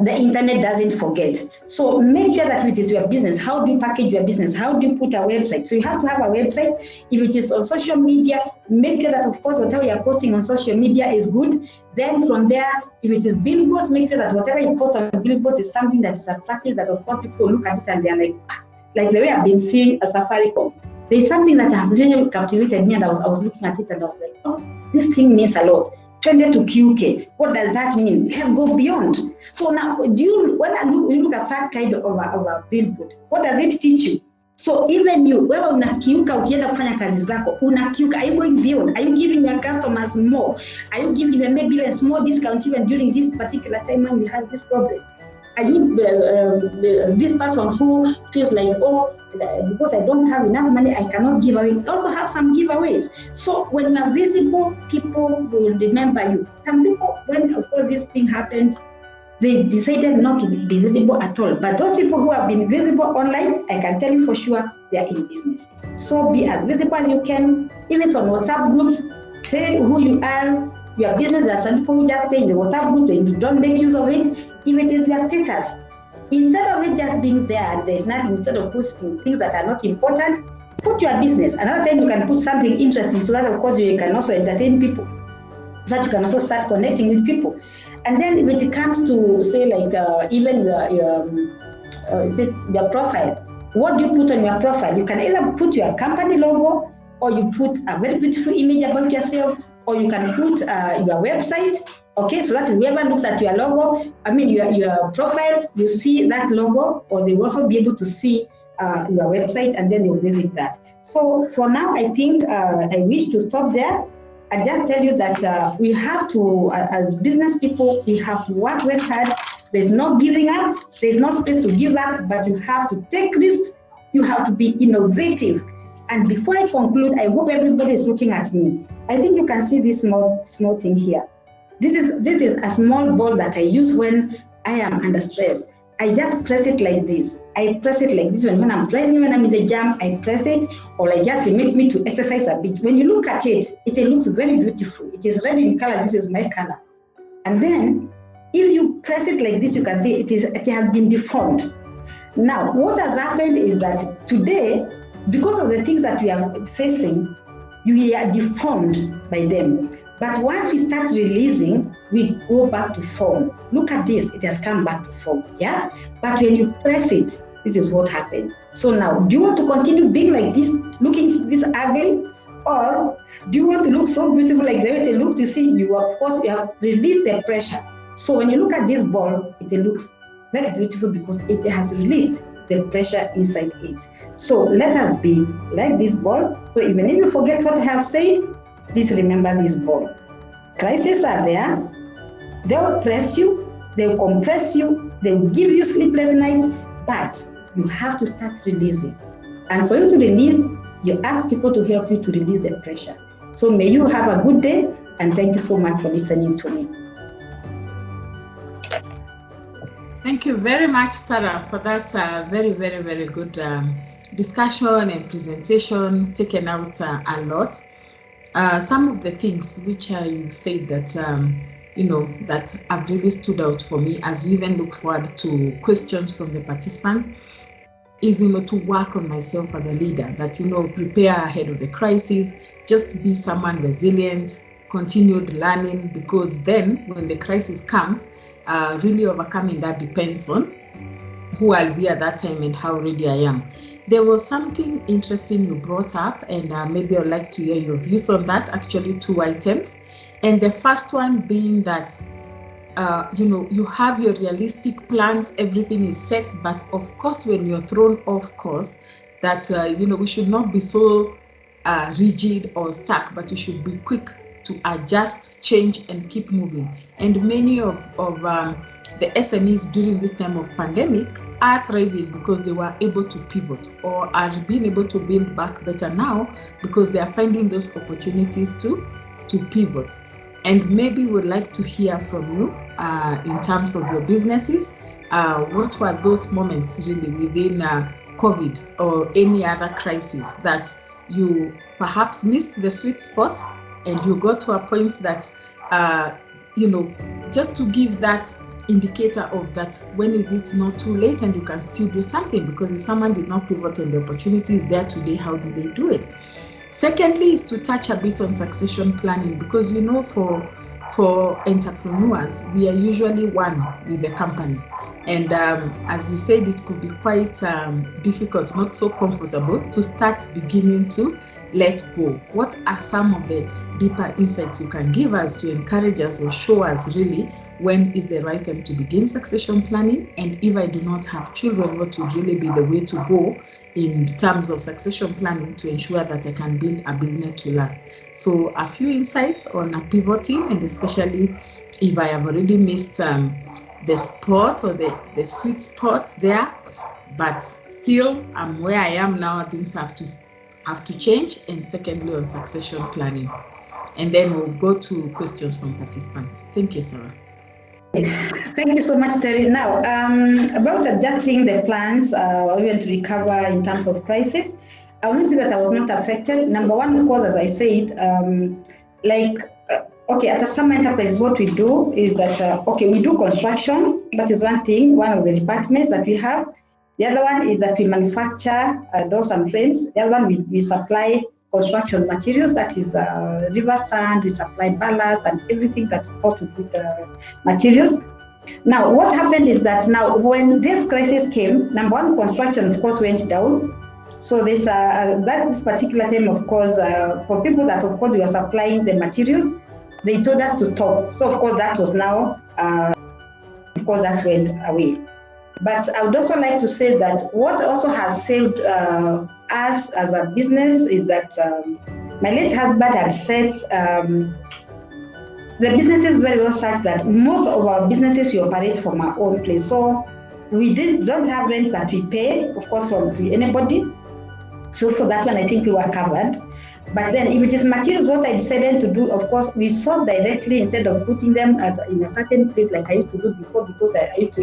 the internet doesn't forget. So make sure that it is your business. How do you package your business? How do you put a website? So you have to have a website. If it is on social media, make sure that, of course, whatever you're posting on social media is good. Then from there, if it is billboards, make sure that whatever you post on billboards is something that is attractive, that, of course, people look at it and they're like the way I've been seeing a Safaricom. There's something that has really captivated me, and I was looking at it and I was like, oh, this thing means a lot. Tended to QK. What does that mean? Let's go beyond. So now, when you look at that kind of a billboard, what does it teach you? So even you, wewe unakiuka ukienda kufanya kazi zako, unakiuka, are you going beyond? Are you giving your customers more? Are you giving them maybe a small discount even during this particular time when we have this problem? Are you this person who feels like, oh, because I don't have enough money, I cannot give away? Also have some giveaways. So when you are visible, people will remember you. Some people, when of course this thing happened, they decided not to be visible at all. But those people who have been visible online, I can tell you for sure, they are in business. So be as visible as you can. Even on WhatsApp groups, say who you are, your business. There are some people who just stay in the WhatsApp group and don't make use of it. If it is your status, instead of it just being there, there's nothing, instead of posting things that are not important, put your business. Another time you can put something interesting, so that, of course, you can also entertain people, so that you can also start connecting with people. And then when it comes to, say, like even your profile, what do you put on your profile? You can either put your company logo, or you put a very beautiful image about yourself, or you can put your website, okay, so that whoever looks at your logo, your profile, you see that logo, or they will also be able to see your website, and then they'll visit that. So for now, I think I wish to stop there. I just tell you that we have to, as business people, we have to work very hard. There's no giving up. There's no space to give up, but you have to take risks You have to be innovative. And before I conclude, I hope everybody is looking at me. I think you can see this small thing here. This is a small ball that I use when I am under stress. I just press it like this. I press it like this when I'm driving, when I'm in the jam, I press it, or it just makes me to exercise a bit. When you look at it, it looks very beautiful. It is red in color. This is my color. And then if you press it like this, you can see it has been deformed. Now, what has happened is that today, because of the things that we are facing, we are deformed by them. But once we start releasing, we go back to form. Look at this, it has come back to form, yeah? But when you press it, this is what happens. So now, do you want to continue being like this, looking this ugly? Or do you want to look so beautiful like the way it looks? You see, you have released the pressure. So when you look at this ball, it looks very beautiful because it has released the pressure inside it. So let us be like this ball. So even if you forget what I have said, please remember this ball. Crises are there. They'll press you, they'll compress you, they'll give you sleepless nights, but you have to start releasing. And for you to release, you ask people to help you to release the pressure. So may you have a good day, and thank you so much for listening to me. Thank you very much, Sarah, for that very, very, very good discussion and presentation, taken out a lot. Some of the things which you said that, that have really stood out for me as we even look forward to questions from the participants is, to work on myself as a leader, that, prepare ahead of the crisis, just be someone resilient, continued learning, because then when the crisis comes, really overcoming that depends on who I'll be at that time and how ready I am. There was something interesting you brought up, and maybe I'd like to hear your views on that. Actually, 2 items. And the first one being that, you have your realistic plans, everything is set, but of course, when you're thrown off course, that, we should not be so rigid or stuck, but you should be quick to adjust, change, and keep moving. And many of the SMEs during this time of pandemic are thriving because they were able to pivot, or are being able to build back better now because they are finding those opportunities to pivot. And maybe we'd like to hear from you in terms of your businesses. What were those moments really within COVID or any other crisis that you perhaps missed the sweet spot, and you got to a point that, just to give that indicator of that, when is it not too late and you can still do something? Because if someone did not pivot and the opportunity is there today, how do they do it? Secondly is to touch a bit on succession planning, because for entrepreneurs, we are usually one with the company. And as you said, it could be quite difficult, not so comfortable to start beginning to let go. What are some of the deeper insights you can give us to encourage us or show us really when is the right time to begin succession planning? And if I do not have children, what would really be the way to go in terms of succession planning to ensure that I can build a business to last? So a few insights on pivoting, and especially if I have already missed the spot or the sweet spot there, but still I'm where I am now, things have to change. And secondly, on succession planning. And then we'll go to questions from participants. Thank you, Sarah. Thank you so much, Terry. Now, about adjusting the plans, even to recover in terms of crisis, I want to say that I was not affected. Number one, of course, as I said, at some enterprises, what we do is that, we do construction. That is one thing, one of the departments that we have. The other one is that we manufacture doors and frames. The other one, we supply construction materials, that is river sand, we supply ballast and everything that costs to put materials. Now, what happened is that now when this crisis came, number one, construction, of course, went down. So this particular time, of course, for people that, of course, we were supplying the materials, they told us to stop. So, of course, that was now, that went away. But I would also like to say that what also has saved us as a business is that my late husband had set the businesses very well such that most of our businesses we operate from our own place. So we don't have rent that we pay, of course, from to anybody. So for that one, I think we were covered. But then if it is materials, what I decided to do, of course, we source directly instead of putting them in a certain place like I used to do before, because I used to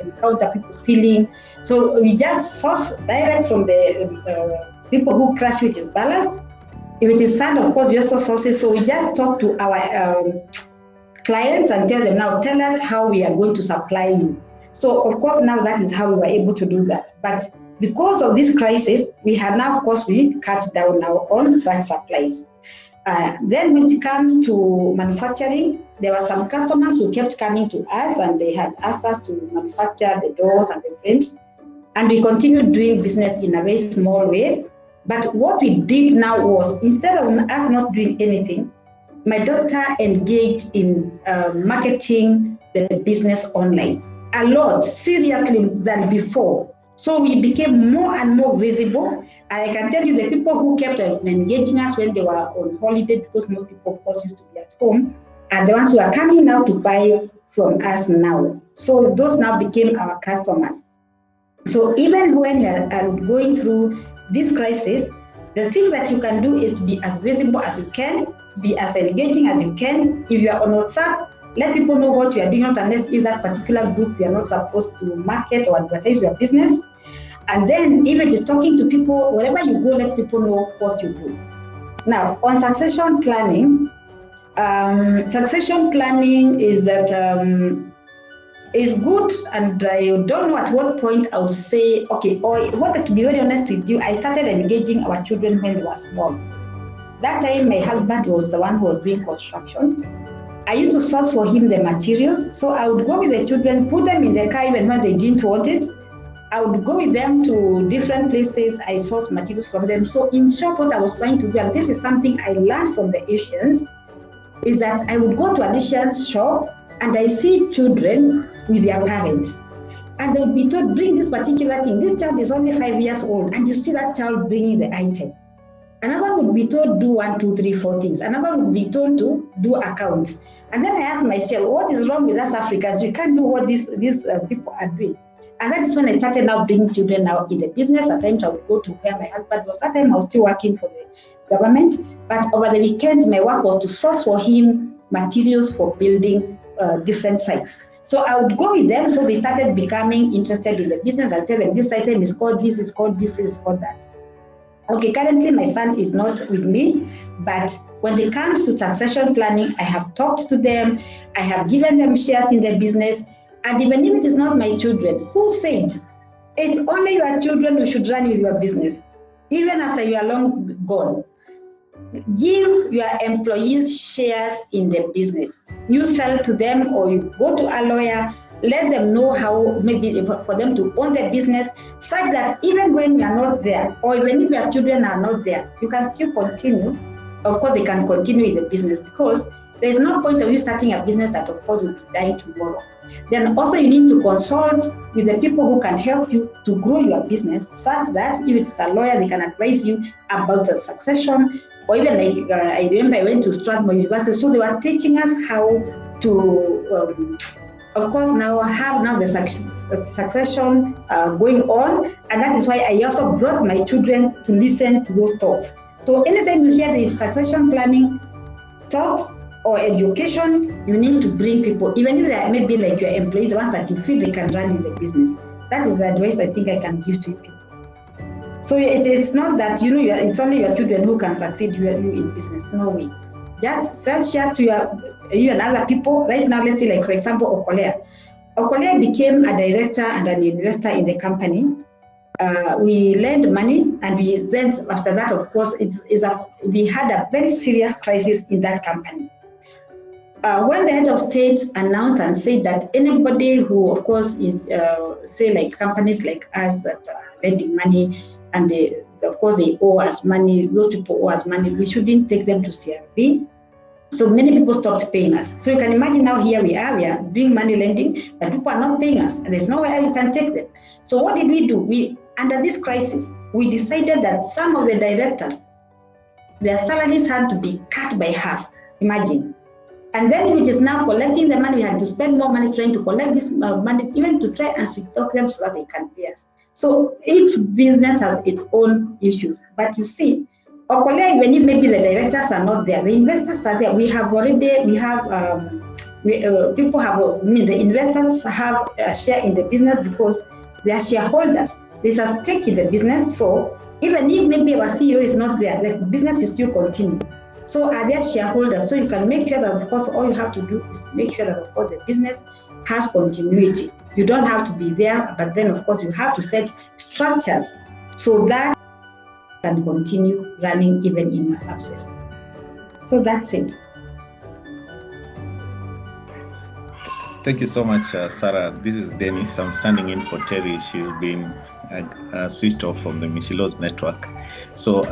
encounter people stealing. So we just source direct from the people who crash, which is ballast. If it is sand, of course, we also source it. So we just talk to our clients and tell them, now tell us how we are going to supply you. So of course, now that is how we were able to do that. But because of this crisis, we have now, of course, we cut down now on such supplies. Then when it comes to manufacturing, there were some customers who kept coming to us and they had asked us to manufacture the doors and the frames. And we continued doing business in a very small way. But what we did now was, instead of us not doing anything, my daughter engaged in marketing the business online a lot, seriously, than before. So we became more and more visible. And I can tell you the people who kept engaging us when they were on holiday, because most people, of course, used to be at home, are the ones who are coming now to buy from us now. So those now became our customers. So even when you are going through this crisis, the thing that you can do is to be as visible as you can, be as engaging as you can. If you are on WhatsApp, let people know what you are doing, not unless in that particular group you are not supposed to market or advertise your business. And then if it is talking to people, wherever you go, let people know what you do. Now, on succession planning is that is good, and I don't know at what point I'll say, okay, or what, to be very honest with you, I started engaging our children when they were small. That time, my husband was the one who was doing construction. I used to source for him the materials. So I would go with the children, put them in the car even when they didn't want it. I would go with them to different places. I source materials from them. So in short, what I was trying to do, and this is something I learned from the Asians, is that I would go to an Asian shop and I see children with their parents. And they would be told, bring this particular thing. This child is only 5 years old, and you see that child bringing the item. Another would be told, do 1, 2, 3, 4 things. Another would be told to do accounts. And then I asked myself, what is wrong with us Africans? We can't do what these people are doing. And that is when I started now bringing children now in the business. At times I would go to where my husband was. At times I was still working for the government. But over the weekends, my work was to source for him materials for building different sites. So I would go with them. So they started becoming interested in the business. I'll tell them, this item is called this, is called this, is called that. Okay, currently my son is not with me, but when it comes to succession planning, I have talked to them, I have given them shares in the business, and even if it is not my children, who said it's only your children who should run with your business, even after you are long gone? Give your employees shares in the business. You sell to them, or you go to a lawyer, let them know how, maybe for them to own the business, such that even when you are not there, or even if your children are not there, you can still continue. Of course, they can continue with the business, because there is no point of you starting a business that, of course, will be dying tomorrow. Then also you need to consult with the people who can help you to grow your business, such that if it's a lawyer, they can advise you about the succession. Or even like, I remember I went to Strathmore University, so they were teaching us how to, of course, now have the succession going on. And that is why I also brought my children to listen to those talks. So anytime you hear the succession planning talks or education, you need to bring people, even if they are maybe like your employees, the ones that you feel they can run in the business. That is the advice I think I can give to you. So it is not that, it's only your children who can succeed you in business. No way. Just sell shares to you and other people. Right now, let's say, like, for example, Okolea. Okolea became a director and an investor in the company. We lent money, and then after that, of course, we had a very serious crisis in that company. When the head of state announced and said that anybody who, of course, is, say, like companies like us that are lending money, and of course they owe us money, those people owe us money, we shouldn't take them to CRB. So many people stopped paying us. So you can imagine now here we are doing money lending, but people are not paying us, and there's nowhere you can take them. So what did we do? Under this crisis, we decided that some of the directors, their salaries had to be cut by half. Imagine. And then if it is now collecting the money, we have to spend more money trying to collect this money, even to try and sweet talk them so that they can pay us. So each business has its own issues. But you see, Okolia, even if maybe the directors are not there, the investors are there. People have, the investors have a share in the business because they are shareholders. There's a stake in the business. So even if maybe our CEO is not there, the business will still continue. So are there shareholders? So you can make sure that, of course, all you have to do is make sure that, of course, the business has continuity. You don't have to be there, but then, of course, you have to set structures so that can continue running even in your absence. So that's it. Thank you so much, Sarah. This is Dennis. I'm standing in for Terry. She's been switched off from the Michilos network. So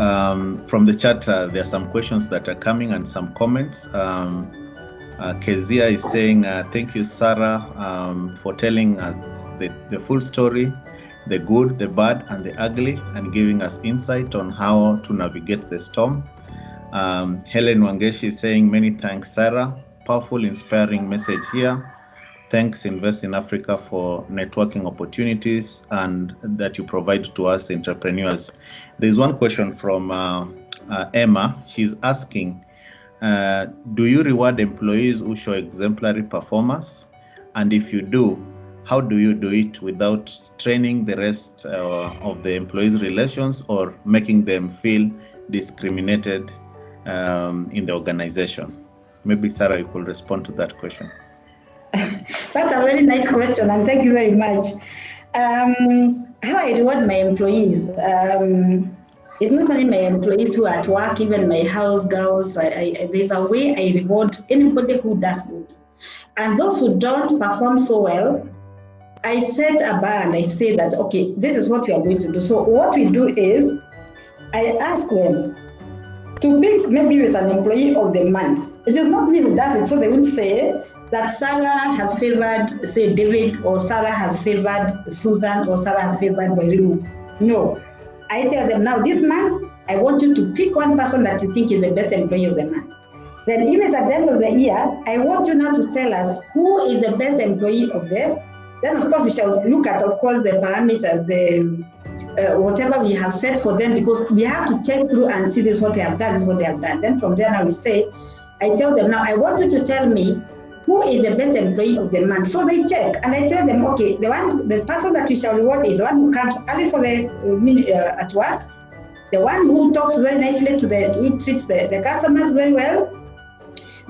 from the chat, there are some questions that are coming and some comments. Kezia is saying, thank you, Sarah, for telling us the full story, the good, the bad, and the ugly, and giving us insight on how to navigate the storm. Helen Wangeshi is saying, many thanks, Sarah. Powerful, inspiring message here. Thanks, Invest in Africa, for networking opportunities and that you provide to us entrepreneurs. There's one question from Emma. She's asking, do you reward employees who show exemplary performance? And if you do, how do you do it without straining the rest of the employees' relations or making them feel discriminated in the organization? Maybe Sarah, you could respond to that question. That's a very nice question, and thank you very much. How I reward my employees? It's not only my employees who are at work, even my house girls. There's a way I reward anybody who does good. And those who don't perform so well, I set a bar and I say that, okay, this is what we are going to do. So what we do is, I ask them to pick maybe with an employee of the month. It is not me who does it, so they won't say that Sarah has favored, say, David, or Sarah has favored Susan, or Sarah has favored Wairimu. No. I tell them, now this month, I want you to pick one person that you think is the best employee of the month. Then even at the end of the year, I want you now to tell us who is the best employee of them. Then, of course, we shall look at, of course, the parameters, whatever we have set for them, because we have to check through and see this is what they have done, this is what they have done. Then from there, now we say, I tell them, now I want you to tell me who is the best employee of the month. So they check, and I tell them, okay, the person that we shall reward is the one who comes early for the at work, the one who talks very nicely who treats the customers very well,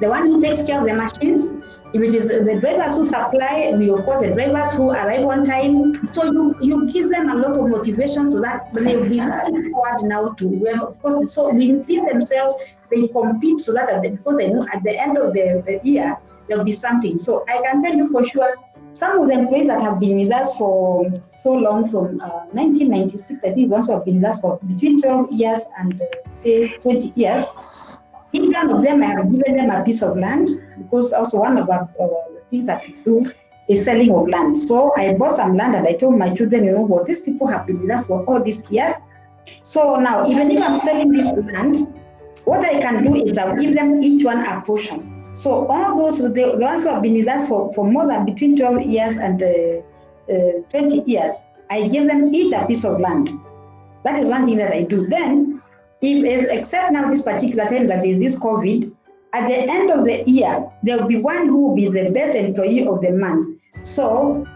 the one who takes care of the machines. If it is the drivers who supply, we of course the drivers who arrive on time. So you give them a lot of motivation so that they will be looking forward now to where, of course, so within themselves they compete so that because they know at the end of the year there will be something. So I can tell you for sure, some of the employees that have been with us for so long, from 1996, I think ones who have been with us for between 12 years and say 20 years. Each one of them, I have given them a piece of land, because also one of the things that we do is selling of land. So I bought some land and I told my children, you know what, these people have been with us for all these years. So now, even if I'm selling this land, what I can do is I'll give them each one a portion. So all those, the ones who have been with us for more than between 12 years and 20 years, I give them each a piece of land. That is one thing that I do. Then, except now this particular time that there is this COVID, at the end of the year, there will be one who will be the best employee of the month. So,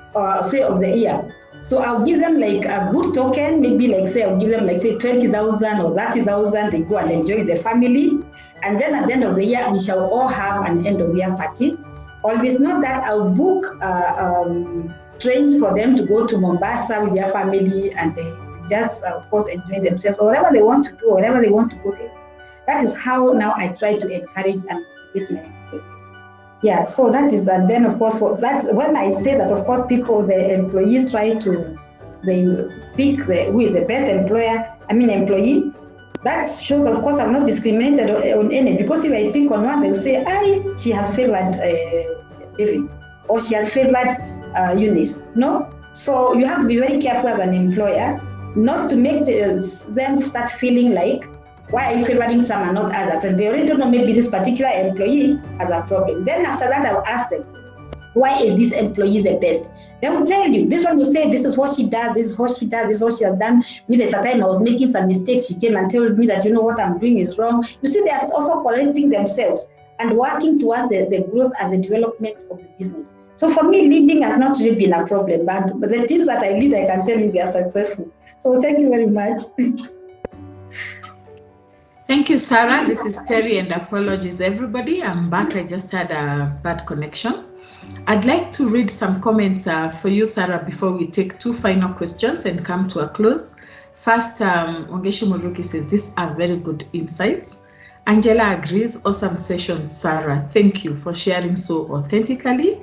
say of the year. So I'll give them like a good token, maybe like say, I'll give them like say 20,000 or 30,000, they go and enjoy the family. And then at the end of the year, we shall all have an end of year party. Always know that I'll book trains for them to go to Mombasa with their family, and they just, of course, enjoy themselves, or whatever they want to do, whatever they want to go to. That is how now I try to encourage and motivate my employees. Yeah, so that is, and then of course, when I say that, of course, the employees try to, they pick who is the best employee. That shows, of course, I'm not discriminated on any, because if I pick on one, they'll say, she has favored David, or she has favored Eunice. No? So you have to be very careful as an employer, not to make them start feeling like Why are you favoring some and not others? And they already don't know maybe this particular employee has a problem. Then after that, I will ask them, why is this employee the best? They will tell you. This one will say, this is what she does, this is what she does, this is what she has done. With a time I was making some mistakes, she came and told me that, you know, what I'm doing is wrong. You see, they are also correcting themselves and working towards the growth and the development of the business. So for me, leading has not really been a problem, but the teams that I lead, I can tell you they are successful. So thank you very much. Thank you, Sarah. This is Terry, and apologies, everybody. I'm back. I just had a bad connection. I'd like to read some comments for you, Sarah, before we take two final questions and come to a close. First, Ongeshi Muruki says, these are very good insights. Angela agrees, awesome session, Sarah. Thank you for sharing so authentically.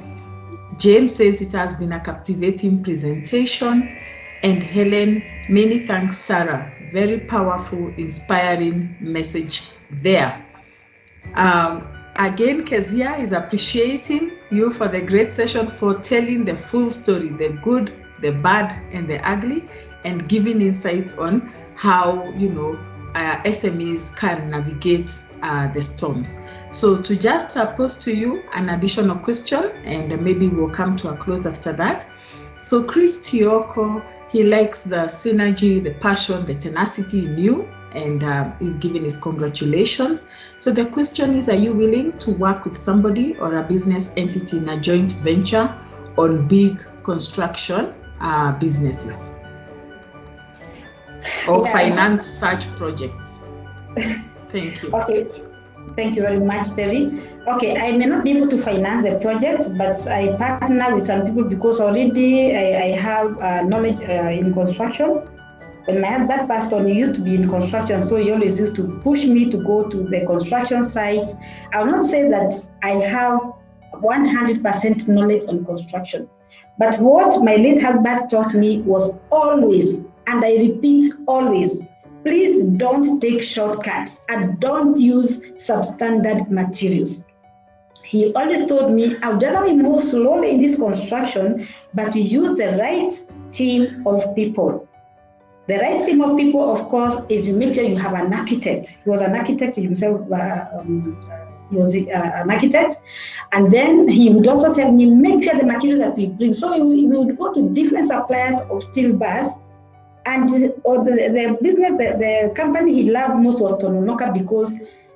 James says it has been a captivating presentation. And Helen, many thanks, Sarah. Very powerful, inspiring message there. Again, Kezia is appreciating you for the great session, for telling the full story, the good, the bad, and the ugly, and giving insights on how, you know, SMEs can navigate the storms. So to just pose to you an additional question, and maybe we'll come to a close after that. So Chris Tioko, he likes the synergy, the passion, the tenacity in you, and is giving his congratulations. So the question is, are you willing to work with somebody or a business entity in a joint venture on big construction businesses? Or finance such projects? Thank you. Okay. Thank you very much, Terry. Okay, I may not be able to finance the project, but I partner with some people because already I have knowledge in construction. When my husband passed on, he used to be in construction, so he always used to push me to go to the construction site. I will not say that I have 100% knowledge on construction, but what my late husband taught me was always, and I repeat always, please don't take shortcuts and don't use substandard materials. He always told me, I would rather we move slowly in this construction, but we use the right team of people. The right team of people, of course, is you make sure you have an architect. He was an architect himself. He was an architect. And then he would also tell me, make sure the materials that we bring. So we would go to different suppliers of steel bars. And the business, the company he loved most was Tononoka because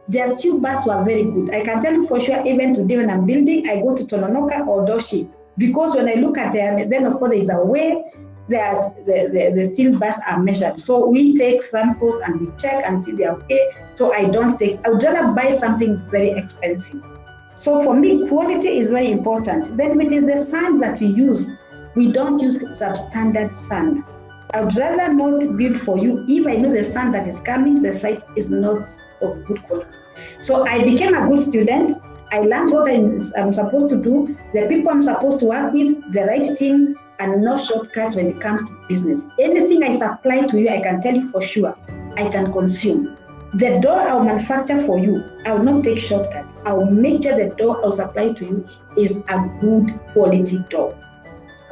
their steel bars were very good. I can tell you for sure, even today when I'm building, I go to Tononoka or Doshi. Because when I look at them, then of course there is a way the steel bars are measured. So we take samples and we check and see they're okay. So I would rather buy something very expensive. So for me, quality is very important. Then it is the sand that we use. We don't use substandard sand. I would rather not build for you if I know the sand that is coming, the site is not of good quality. So I became a good student. I learned what I'm supposed to do, the people I'm supposed to work with, the right team, and no shortcuts when it comes to business. Anything I supply to you, I can tell you for sure, I can consume. The door I'll manufacture for you, I will not take shortcuts. I will make sure the door I'll supply to you is a good quality door.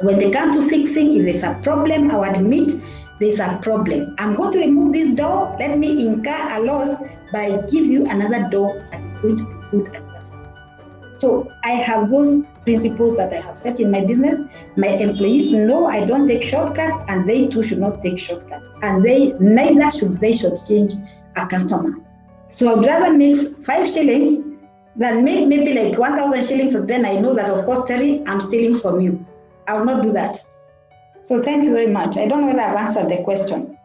When they come to fixing, if there's a problem, I will admit there's a problem. I'm going to remove this door, let me incur a loss, but I give you another door that is going to be good and better. So I have those principles that I have set in my business. My employees know I don't take shortcuts, and they too should not take shortcuts. And neither should they shortchange a customer. So I'd rather make 5 shillings than make maybe like 1,000 shillings, and then I know that, of course, Terry, I'm stealing from you. I will not do that. So thank you very much. I don't know whether I've answered the question.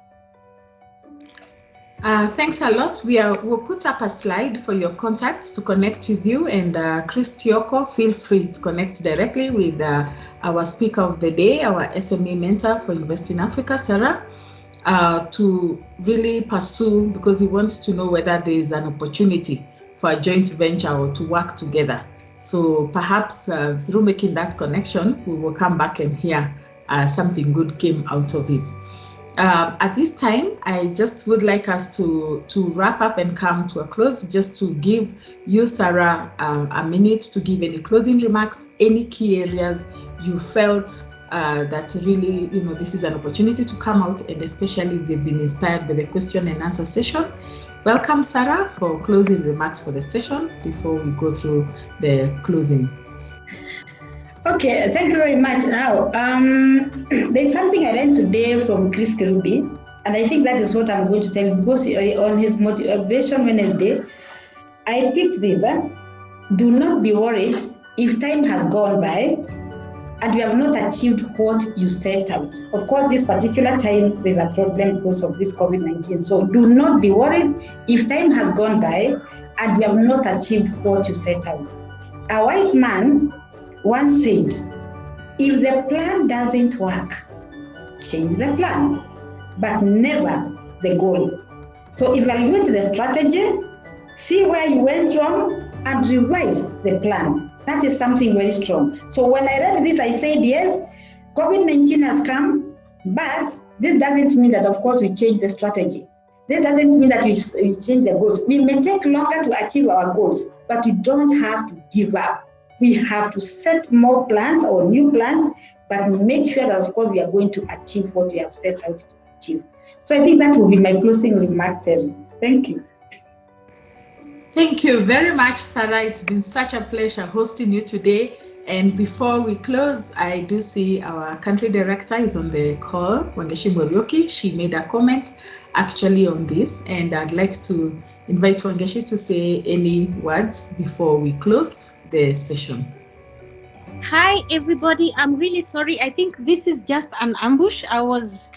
Thanks a lot. We'll put up a slide for your contacts to connect with you, and Chris Tioko, feel free to connect directly with our speaker of the day, our SME mentor for Invest in Africa, Sarah, to really pursue, because he wants to know whether there is an opportunity for a joint venture or to work together. So perhaps through making that connection, we will come back and hear something good came out of it. At this time, I just would like us to wrap up and come to a close, just to give you, Sarah, a minute to give any closing remarks, any key areas you felt that really, this is an opportunity to come out, and especially if they've been inspired by the question and answer session. Welcome, Sarah, for closing remarks for the session before we go through the closing. Okay, thank you very much. Now, there's something I learned today from Chris Kirubi, and I think that is what I'm going to tell you, because on his Motivation Wednesday, I picked this. Do not be worried if time has gone by and you have not achieved what you set out. Of course, this particular time, there's a problem because of this COVID-19. So do not be worried if time has gone by and you have not achieved what you set out. A wise man once said, if the plan doesn't work, change the plan, but never the goal. So evaluate the strategy, see where you went wrong, and revise the plan. That is something very strong. So when I read this, I said, yes, COVID-19 has come, but this doesn't mean that, of course, we change the strategy. This doesn't mean that we change the goals. We may take longer to achieve our goals, but we don't have to give up. We have to set more plans or new plans, but make sure that, of course, we are going to achieve what we have set out to achieve. So I think that will be my closing remark, Terry. Thank you. Thank you very much, Sarah. It's been such a pleasure hosting you today. And before we close, I do see our country director is on the call, Wangeshi Morioki. She made a comment actually on this, and I'd like to invite Wangeshi to say any words before we close the session. Hi, everybody. I'm really sorry. I think this is just an ambush. I was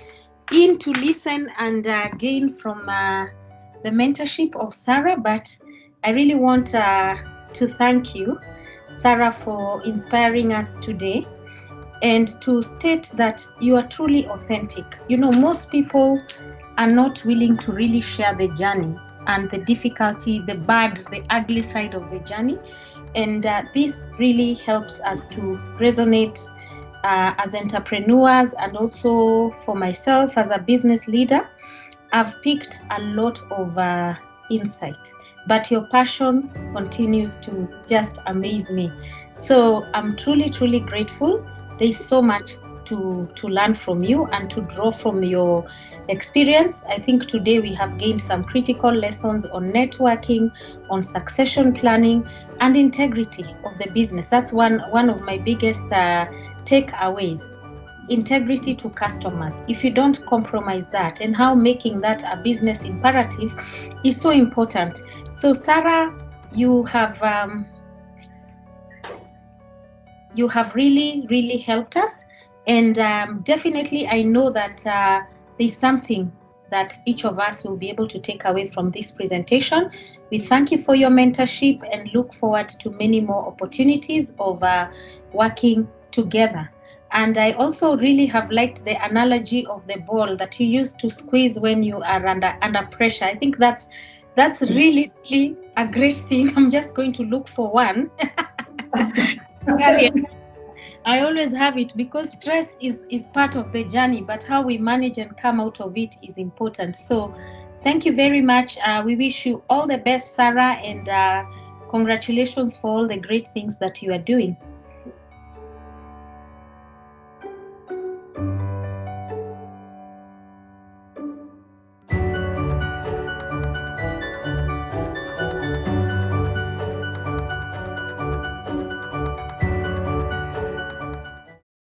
in to listen and gain from the mentorship of Sarah, but I really want to thank you, Sarah, for inspiring us today, and to state that you are truly authentic. Most people are not willing to really share the journey and the difficulty, the bad, the ugly side of the journey. And this really helps us to resonate as entrepreneurs, and also for myself as a business leader. I've picked a lot of insight, but your passion continues to just amaze me. So I'm truly, truly grateful. There's so much to learn from you and to draw from your experience. I think today we have gained some critical lessons on networking, on succession planning, and integrity of the business. That's one of my biggest takeaways. Integrity to customers. If you don't compromise that, and how making that a business imperative is so important. So Sarah, you have really, really helped us. And definitely I know that there's something that each of us will be able to take away from this presentation. We thank you for your mentorship and look forward to many more opportunities of working together. And I also really have liked the analogy of the ball that you use to squeeze when you are under pressure. I think that's really, really a great thing. I'm just going to look for one. I always have it, because stress is part of the journey, but how we manage and come out of it is important. So thank you very much. We wish you all the best, Sarah, and congratulations for all the great things that you are doing.